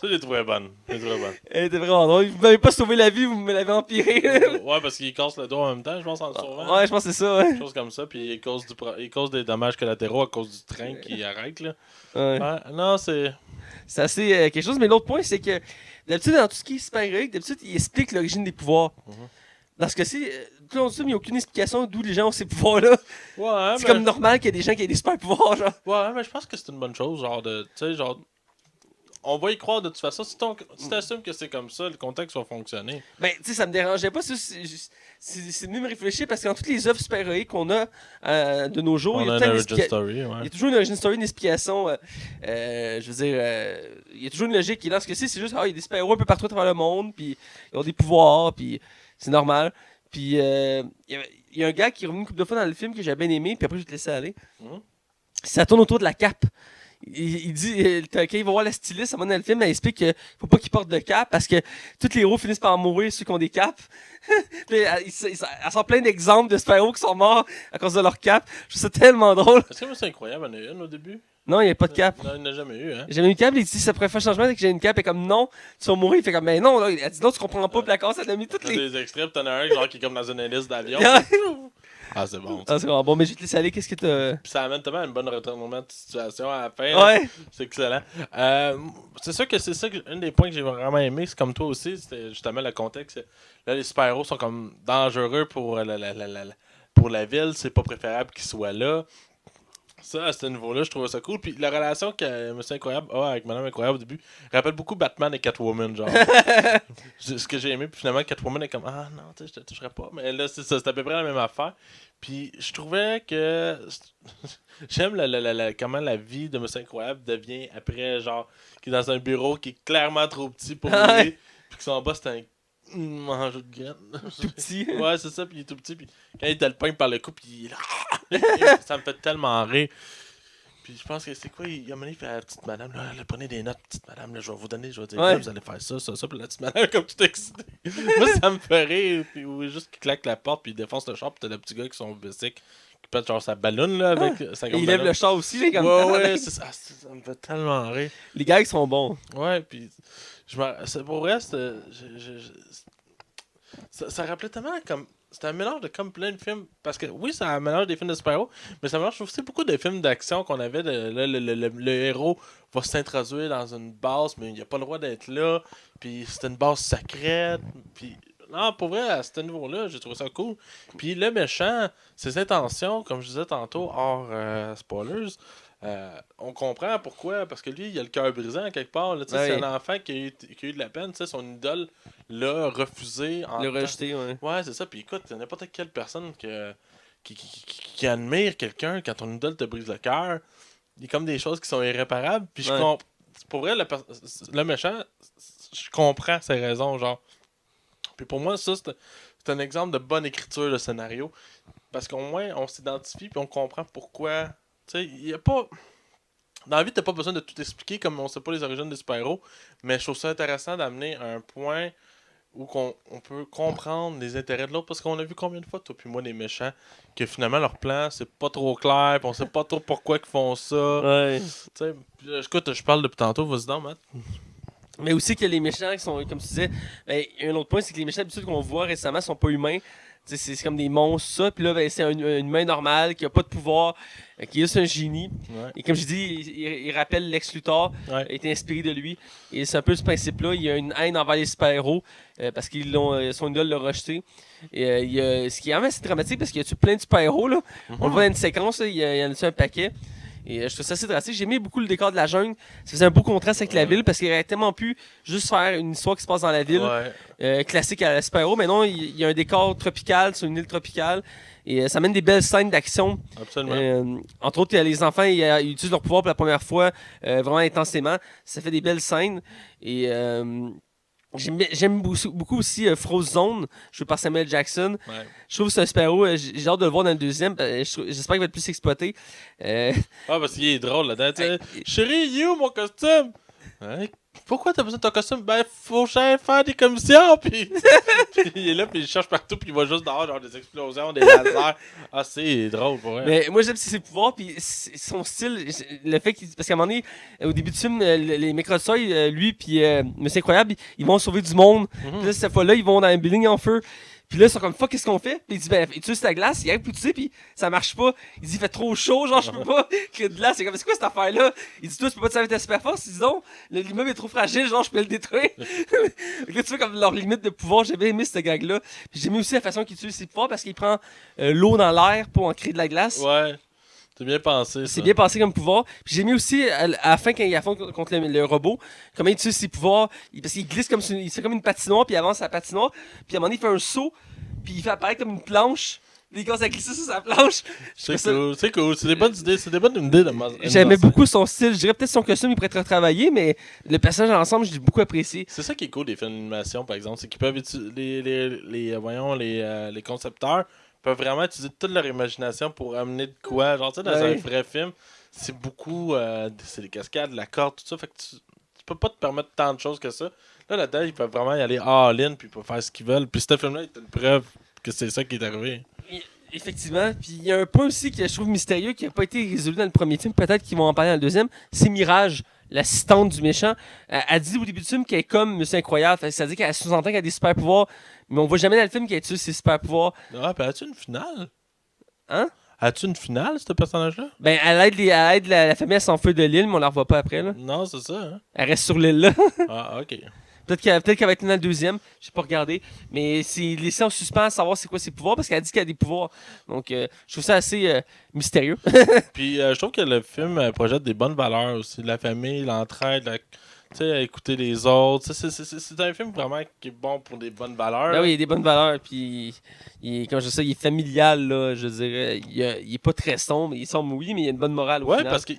Ça, j'ai trouvé bonne. Elle était vraiment drôle. Vous m'avez pas sauvé la vie, vous me l'avez empiré. Ouais, parce qu'il casse le dos en même temps, je pense, en le sauvant. Ouais, je pense que c'est ça, ouais. Quelque chose comme ça, puis il cause des dommages collatéraux à cause du train qui arrête, là. Ouais. Non, c'est... C'est assez quelque chose, mais l'autre point, c'est que d'habitude, dans tout ce qui est super-héroïque, d'habitude, il explique l'origine des pouvoirs. Dans ce cas-ci, tout le monde il n'y a aucune explication d'où les gens ont ces pouvoirs-là. Ouais, c'est comme normal qu'il y ait des gens qui aient des super-pouvoirs, genre. Ouais, mais je pense que c'est une bonne chose, genre de... Tu sais, genre... On va y croire de toute façon. Si tu assumes que c'est comme ça, le contexte va fonctionner. Ben, tu sais, ça me dérangeait pas. C'est venu me réfléchir parce que dans toutes les œuvres super-héroïques qu'on a de nos jours, On il y a a une origin story, ouais. Il y a toujours une origin story, une explication. Je veux dire, il y a toujours une logique. Et dans ce cas-ci, c'est juste, il y a des super-héros un peu partout à travers le monde, puis ils ont des pouvoirs, puis c'est normal. Puis il y a un gars qui est revenu une couple de fois dans le film que j'ai bien aimé, puis après je vais te laisser aller. Ça tourne autour de la cape. il dit, quand il va voir la styliste, avant dans le film, elle explique qu'il faut pas qu'il porte de cap parce que tous les héros finissent par mourir, ceux qui ont des caps. Puis elle sort plein d'exemples de super-héros qui sont morts à cause de leur cap. Je trouve ça tellement drôle. Est-ce que c'est incroyable, il y en a une au début? Non, il n'y a pas de cap. Non, il n'a jamais eu, hein? J'ai jamais eu de cap, il dit ça pourrait faire changement avec que j'ai une cap, et comme non, tu vas mourir. Il fait comme, mais non, là. Elle dit non, tu comprends pas, puis la case, elle a mis toutes T'as les. des extraits, t'en as un genre qui est comme dans une hélice d'avion. Ah, c'est bon. Ah, c'est bon, mais je vais te laisser aller, qu'est-ce que t'as. Puis ça amène tellement une bonne retournement de situation à la fin. Là. Ouais. C'est excellent. C'est sûr que c'est ça, un des points que j'ai vraiment aimé, c'est comme toi aussi, c'était justement le contexte. Là, les super-héros sont comme dangereux pour la ville, c'est pas préférable qu'ils soient là. Ça, à ce niveau-là, je trouve ça cool. Puis la relation que Monsieur Incroyable a avec Madame Incroyable au début rappelle beaucoup Batman et Catwoman, genre. Ce que j'ai aimé, puis finalement, Catwoman est comme ah non, tu sais, je te toucherai pas. Mais là, c'est ça, c'est à peu près la même affaire. Puis je trouvais que j'aime comment la vie de Monsieur Incroyable devient après, genre, qui est dans un bureau qui est clairement trop petit pour lui, puis que son boss c'est un mangeur de graines. Tout petit. Ouais, c'est ça, puis il est tout petit, puis quand il te le pogne par le cou, puis il est là, ça me fait tellement rire. Puis je pense que c'est quoi, il a mené, il fait à la petite madame, là, prenez des notes, petite madame, là, je vais vous donner, je vais dire, là, vous allez faire ça, puis la petite madame, comme tout excité. Moi, ça me fait rire, puis juste qu'il claque la porte, puis il défonce le char, puis t'as le petit gars qui sont basic, qui pète genre sa ballonne, là, avec sa Et il lève le char aussi, les gars. Ouais, c'est ça, ça me fait tellement rire. Les gars, ils sont bons. Ouais, puis pour vrai, ça rappelait tellement comme. C'était un mélange de comme plein de films. Parce que oui, c'est un mélange des films de super-héros, mais ça mélange aussi beaucoup de films d'action qu'on avait. Le héros va s'introduire dans une base, mais il n'a pas le droit d'être là. Puis c'est une base secrète. Puis non, pour vrai, à ce niveau-là, j'ai trouvé ça cool. Puis le méchant, ses intentions, comme je disais tantôt, hors spoilers. On comprend pourquoi, parce que lui, il a le cœur brisé en quelque part. Là, Ouais. c'est un enfant qui a eu de la peine. Son idole l'a refusé. Le rejeter, ouais. Ouais, c'est ça. Puis écoute, n'importe quelle personne qui admire quelqu'un, quand ton idole te brise le cœur, il y a comme des choses qui sont irréparables. Puis pour vrai, le méchant, je comprends ses raisons, genre. Puis pour moi, ça, c'est un exemple de bonne écriture de scénario. Parce qu'au moins, on s'identifie puis on comprend pourquoi. Tu sais, il n'y a pas. Dans la vie, t'as pas besoin de tout expliquer comme on sait pas les origines des super-héros. Mais je trouve ça intéressant d'amener un point où on peut comprendre les intérêts de l'autre. Parce qu'on a vu combien de fois, toi puis moi, des méchants, que finalement leur plan, c'est pas trop clair. Puis on sait pas trop pourquoi ils font ça. Ouais. Tu sais, écoute, je parle depuis tantôt, vas-y donc, Matt. Mais aussi que les méchants qui sont, comme tu disais, ben, un autre point, c'est que les méchants d'habitude qu'on voit récemment sont pas humains. C'est comme des monstres, ça. Puis là, ben, c'est une humain normal qui a pas de pouvoir, qui est juste un génie. Ouais. Et comme je dis, il rappelle Lex Luthor, Ouais. a été inspiré de lui. Et c'est un peu ce principe-là. Il y a une haine envers les super-héros parce qu'ils l'ont, son idole l'a rejeté. Et ce qui est vraiment assez dramatique parce qu'il y a plein de super-héros. Là. On le voit dans une séquence, là, il y en a un paquet. Et je trouve ça assez drastique. J'ai aimé beaucoup le décor de la jungle. Ça faisait un beau contraste avec la ville parce qu'il aurait tellement pu juste faire une histoire qui se passe dans la ville, classique à la super-héros. Mais non, il y a un décor tropical sur une île tropicale. Et ça mène des belles scènes d'action. Absolument. Entre autres, les enfants ils utilisent leur pouvoir pour la première fois vraiment intensément. Ça fait des belles scènes. Et j'aime beaucoup aussi Frozone, joué par Samuel Jackson. Ouais. Je trouve que c'est un super-héros. J'ai hâte de le voir dans le deuxième. J'espère qu'il va être plus exploité. Parce qu'il est drôle là-dedans. Tu sais, chérie, il est où mon costume? Hein? Pourquoi t'as besoin de ton costume? Ben, faut que j'aille faire des commissions. Puis il est là, puis il cherche partout, puis il va juste dehors, genre des explosions, des lasers. Ah, c'est drôle pour vrai. Mais moi, j'aime ses pouvoirs, puis son style. Le fait parce qu'à un moment donné, au début du film, les Microsoft, lui, puis Monsieur Incroyable, ils vont sauver du monde. Puis là, cette fois-là, ils vont dans un building en feu. Puis là, ils sont comme fuck, qu'est-ce qu'on fait? Puis il dit, ben, utilise ta glace, il arrive plus dessus, puis ça marche pas. Il dit, il fait trop chaud, genre, je peux pas créer de glace. C'est comme, c'est quoi cette affaire-là? Il dit, toi, tu peux pas te servir ta super force? Il dit, non, l'immeuble est trop fragile, genre, je peux le détruire. Là, tu vois, comme leur limite de pouvoir, j'ai bien aimé ce gag-là. Puis j'ai aimé aussi la façon qu'il utilise ses pouvoirs parce qu'il prend l'eau dans l'air pour en créer de la glace. Ouais. C'est bien pensé, ça. C'est bien pensé comme pouvoir. Puis j'ai mis aussi, à la fin, quand il affronte contre le robot, comment il utilise ses pouvoirs. Parce qu'il glisse comme il fait comme une patinoire, puis il avance à la patinoire. Puis à un moment donné, il fait un saut, puis il fait apparaître comme une planche. Puis il commence à glisser sur sa planche. C'est cool. C'est des bonnes idées. C'est des bonnes idées de J'aimais beaucoup son style. Je dirais peut-être son costume, il pourrait être retravaillé, mais le personnage ensemble, j'ai beaucoup apprécié. C'est ça qui est cool des films d'animation, par exemple. C'est qu'ils peuvent utiliser les concepteurs peuvent vraiment utiliser toute leur imagination pour amener de quoi. Genre, tu sais, dans un vrai film, c'est beaucoup. C'est des cascades, la corde, tout ça. Fait que tu peux pas te permettre tant de choses que ça. Là-dedans, ils peuvent vraiment y aller all-in, puis ils peuvent faire ce qu'ils veulent. Puis ce film-là est une preuve que c'est ça qui est arrivé. Effectivement. Puis il y a un point aussi que je trouve mystérieux qui n'a pas été résolu dans le premier film. Peut-être qu'ils vont en parler dans le deuxième. C'est Mirage, l'assistante du méchant. Elle dit au début du film qu'elle est comme Monsieur Incroyable. C'est-à-dire qu'elle sous-entend qu'elle a des super pouvoirs. Mais on voit jamais dans le film qu'elle utilise ses super pouvoirs. Ah, puis as-tu une finale? Hein? As-tu une finale, ce personnage-là? Ben, elle aide la famille à s'enfuir de l'île, mais on la revoit pas après. Là. Non, c'est ça. Hein? Elle reste sur l'île là. Ah, ok. Peut-être qu'elle va être dans le deuxième. Je sais pas regarder. Mais c'est laissé en suspens à savoir c'est quoi ses pouvoirs parce qu'elle dit qu'elle a des pouvoirs. Donc, je trouve ça assez mystérieux. Puis, je trouve que le film projette des bonnes valeurs aussi. La famille, l'entraide, tu sais, écouter les autres. C'est un film vraiment qui est bon pour des bonnes valeurs. Ben oui, il y a des bonnes valeurs. Puis, comme je sais, il est familial. Là, je dirais. Il est pas très sombre. Il est sombre, oui, mais il y a une bonne morale. Au final. Parce que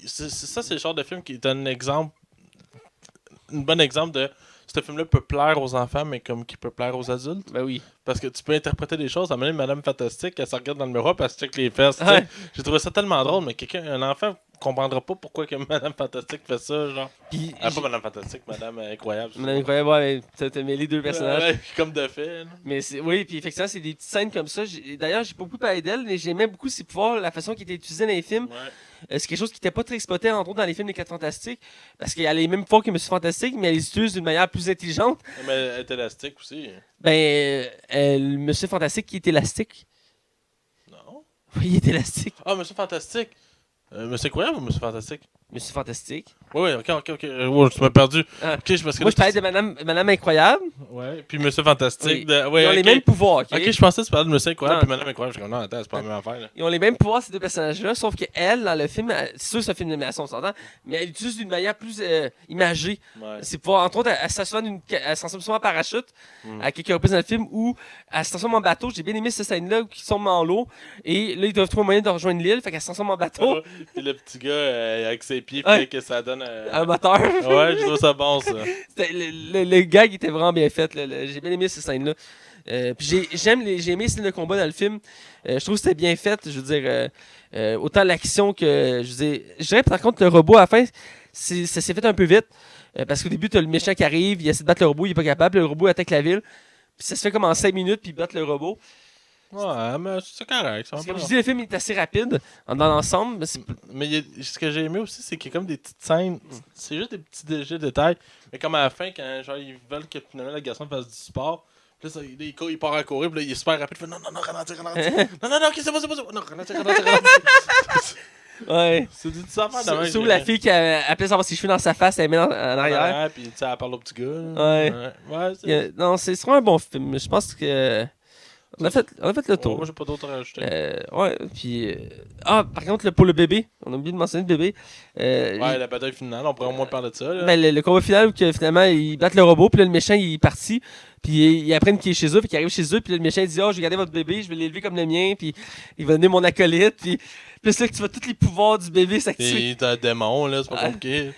c'est le genre de film qui est un exemple. Un bon exemple de ce film-là peut plaire aux enfants, mais comme qui peut plaire aux adultes. Ben oui. Parce que tu peux interpréter des choses. À un moment donné, Madame Fantastique, elle se regarde dans le miroir et elle se check les fesses. Ouais. J'ai trouvé ça tellement drôle, mais un enfant comprendra pas pourquoi que Madame Fantastique fait ça. Genre. Puis, Pas Madame Fantastique, Madame Incroyable. Madame Incroyable, ouais, t'as mêlé deux personnages. Ouais, comme de fait. Là. Mais oui, puis effectivement, c'est des petites scènes comme ça. D'ailleurs, j'ai pas beaucoup parlé d'elle, mais j'aimais beaucoup ses pouvoirs, la façon qui était utilisée dans les films. Ouais. C'est quelque chose qui n'était pas très exploité, entre autres, dans les films des 4 Fantastiques. Parce qu'elle a les mêmes pouvoirs que Monsieur Fantastique, mais elle les utilise d'une manière plus intelligente. Mais elle est élastique aussi. Ben, Monsieur Fantastique qui est élastique. Non. Oui, il est élastique. Ah, Monsieur Fantastique. Monsieur Incroyable ou Monsieur Fantastique? Monsieur Fantastique. Oui, ok. Ouais, je m'ai perdu. Ah. Okay, parce que Moi, je parlais de Madame Incroyable. Ouais, puis Monsieur Fantastique. Oui. Ouais, Ils ont les mêmes pouvoirs, ok? Ok, je pensais que tu parlais de Monsieur Incroyable Non. puis Madame Incroyable. Je suis comme, non, attends, c'est pas la même affaire. Là. Ils ont les mêmes pouvoirs, ces deux personnages-là, sauf qu'elle, dans le film, c'est sûr que c'est un film d'animation, on s'entend, mais elle utilise d'une manière plus imagée. Ouais. C'est pouvoir, entre autres, elle se transforme souvent en parachute à quelques reprises dans le film où elle se transforme en bateau. J'ai bien aimé cette scène-là où ils sont en l'eau et là, ils doivent trouver un moyen de rejoindre l'île, fait qu'elle se transforme en bateau. Puis le petit gars, avec ses pieds, Ouais. fait que ça donne. Un moteur. Ouais, je trouve ça bon, ça. Le gag était vraiment bien fait. J'ai bien aimé cette scène-là. Puis j'ai aimé les scènes de combat dans le film. Je trouve que c'était bien fait. Je veux dire, autant l'action que. Je dirais par contre le robot à la fin, ça s'est fait un peu vite. Parce qu'au début, tu as le méchant qui arrive, il essaie de battre le robot, il est pas capable. Le robot attaque la ville. Puis ça se fait comme en 5 minutes, puis il bat le robot. Ouais, mais c'est correct. Parce que comme je dis, le film est assez rapide dans l'ensemble. Mais ce que j'ai aimé aussi, c'est qu'il y a comme des petites scènes. C'est juste des petits détails. Mais comme à la fin, quand genre, ils veulent que finalement le garçon fasse du sport. Puis là, il part à courir. Puis là, il est super rapide. Il fait non, ralentis. non, ok, c'est pas ça. Non, ralentis. Ouais. C'est du affaire de Surtout la fille qui a pu avoir ses cheveux dans sa face, elle les met en arrière. Puis tu sais, elle parle au petit gars. Ouais. Non, c'est vraiment un bon film. Je pense que. On a fait le tour. Moi, j'ai pas d'autre à rajouter. Ouais, puis. Par contre, pour le bébé, on a oublié de mentionner le bébé. Ouais, la bataille finale, on pourrait au moins parler de ça. Là. Ben, le combat final où que, finalement ils battent le robot, puis là, le méchant il est parti, puis ils apprennent qu'il est chez eux, puis qu'il arrive chez eux, puis là, le méchant il dit je vais garder votre bébé, je vais l'élever comme le mien, puis il va donner mon acolyte, puis là, que tu vois tous les pouvoirs du bébé s'activer. Et t'as un démon, là, c'est pas compliqué.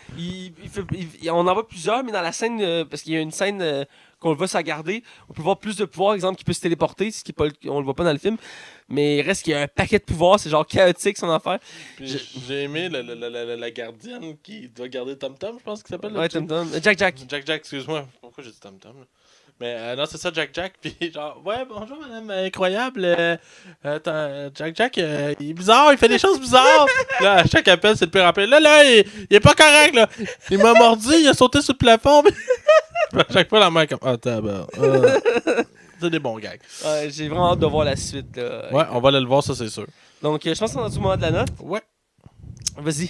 On en voit plusieurs, mais dans la scène, parce qu'il y a une scène qu'on le voit se garder, on peut voir plus de pouvoirs, exemple, qui peut se téléporter, ce qui est pas, on le voit pas dans le film, mais il reste qu'il y a un paquet de pouvoirs, c'est genre chaotique son affaire. Puis j'ai aimé la gardienne qui doit garder Tom Tom, je pense qu'il s'appelle. Ouais, Tom Tom. Jack. Jack, excuse-moi. Pourquoi j'ai dit Tom Tom, là? Mais non, c'est ça, Jack. Puis genre, ouais, bonjour, madame incroyable. Jack, il est bizarre, il fait des choses bizarres. Là, à chaque appel, c'est le pire appel. Là, il est pas correct, là. Il m'a mordu, il a sauté sur le plafond. À chaque fois, la main comme, tabac. C'est des bons gags. Ouais, j'ai vraiment hâte de voir la suite. Là. Ouais, on va aller le voir, ça, c'est sûr. Donc, je pense qu'on a tout le moment de la note. Ouais. Vas-y.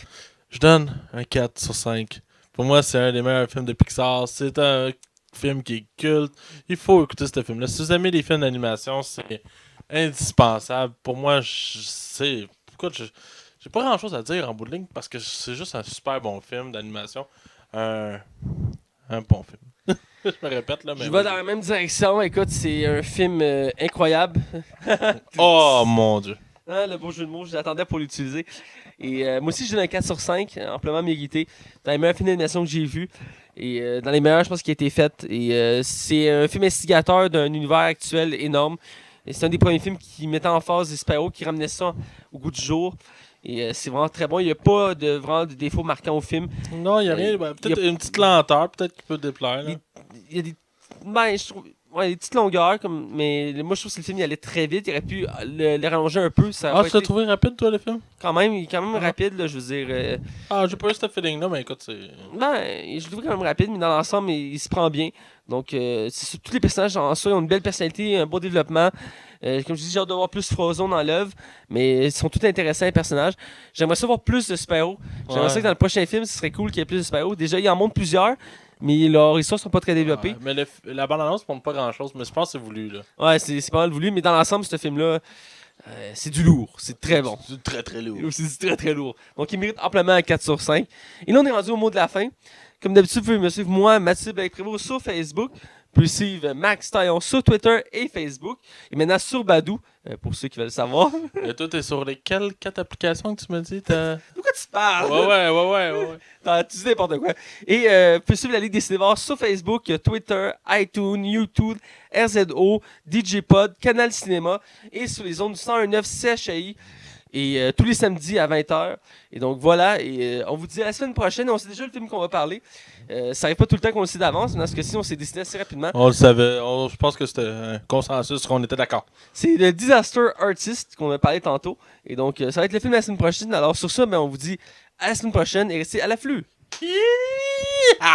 Je donne un 4 sur 5. Pour moi, c'est un des meilleurs films de Pixar. C'est un film qui est culte. Il faut écouter ce film-là. Si vous aimez les films d'animation, c'est indispensable. Pour moi, j'ai pas grand-chose à dire en bout de ligne parce que c'est juste un super bon film d'animation. Un bon film. Je me répète là, mais. Je vais dans la même direction. Écoute, c'est un film incroyable. Oh mon dieu. Hein, le beau jeu de mots, je l'attendais pour l'utiliser. Et moi aussi, je donne un 4 sur 5, amplement mérité. Dans les meilleurs films d'animation que j'ai vus. Et dans les meilleurs, je pense, qui a été fait. Et c'est un film instigateur d'un univers actuel énorme. Et c'est un des premiers films qui mettait en phase les super-héros, qui ramenait ça au goût du jour. Et c'est vraiment très bon. Il n'y a pas vraiment de défauts marquants au film. Non, il n'y a rien. Peut-être une petite lenteur, peut-être qui peut déplaire. Là. Il y a des. Ben, je trouve. Ouais, des petites longueurs, moi je trouve que le film il allait très vite. Il aurait pu le rallonger un peu. Ça tu l'as trouvé rapide, toi, le film? Quand même, il est quand même rapide, là, je veux dire. J'ai pas eu ce feeling-là, mais écoute, c'est. Ben, je le trouve quand même rapide, mais dans l'ensemble, il se prend bien. Donc, tous les personnages en soi ils ont une belle personnalité, un beau développement. Comme je dis, j'ai hâte de voir plus Frozone dans l'œuvre, mais ils sont tous intéressants, les personnages. J'aimerais ça voir plus de super-héros. J'aimerais ça que dans le prochain film, ce serait cool qu'il y ait plus de super-héros. Déjà, il en montre plusieurs, mais leurs histoires sont pas très développées. Ouais, mais la bande-annonce montre pas grand-chose, mais je pense que c'est voulu. Là. Ouais, c'est pas mal voulu, mais dans l'ensemble, ce film-là, c'est du lourd. C'est très bon. C'est très très lourd. C'est du très très lourd. Donc, il mérite amplement un 4 sur 5. Et là, on est rendu au mot de la fin. Comme d'habitude, vous pouvez me suivre, moi, Mathieu Blake-Prévost, sur Facebook. Vous pouvez suivre Max Taillon sur Twitter et Facebook. Et maintenant sur Badoo, pour ceux qui veulent savoir. Et toi, t'es sur lesquelles 4 applications que tu me dis? Pourquoi tu parles? Ouais. Tu dis n'importe quoi. Et vous pouvez suivre la Ligue des Cinévores sur Facebook, Twitter, iTunes, YouTube, RZO, DJPod, Canal Cinéma et sur les ondes du 101.9 CHI. Et tous les samedis à 20h. Et donc voilà, et on vous dit à la semaine prochaine. On sait déjà le film qu'on va parler. Ça arrive pas tout le temps qu'on le sait d'avance, mais dans ce cas-ci, on s'est décidé assez rapidement. On le savait. Je pense que c'était un consensus qu'on était d'accord. C'est le Disaster Artist qu'on a parlé tantôt. Et donc, ça va être le film la semaine prochaine. Alors sur ça, on vous dit à la semaine prochaine et restez à l'afflux. Yeehaw!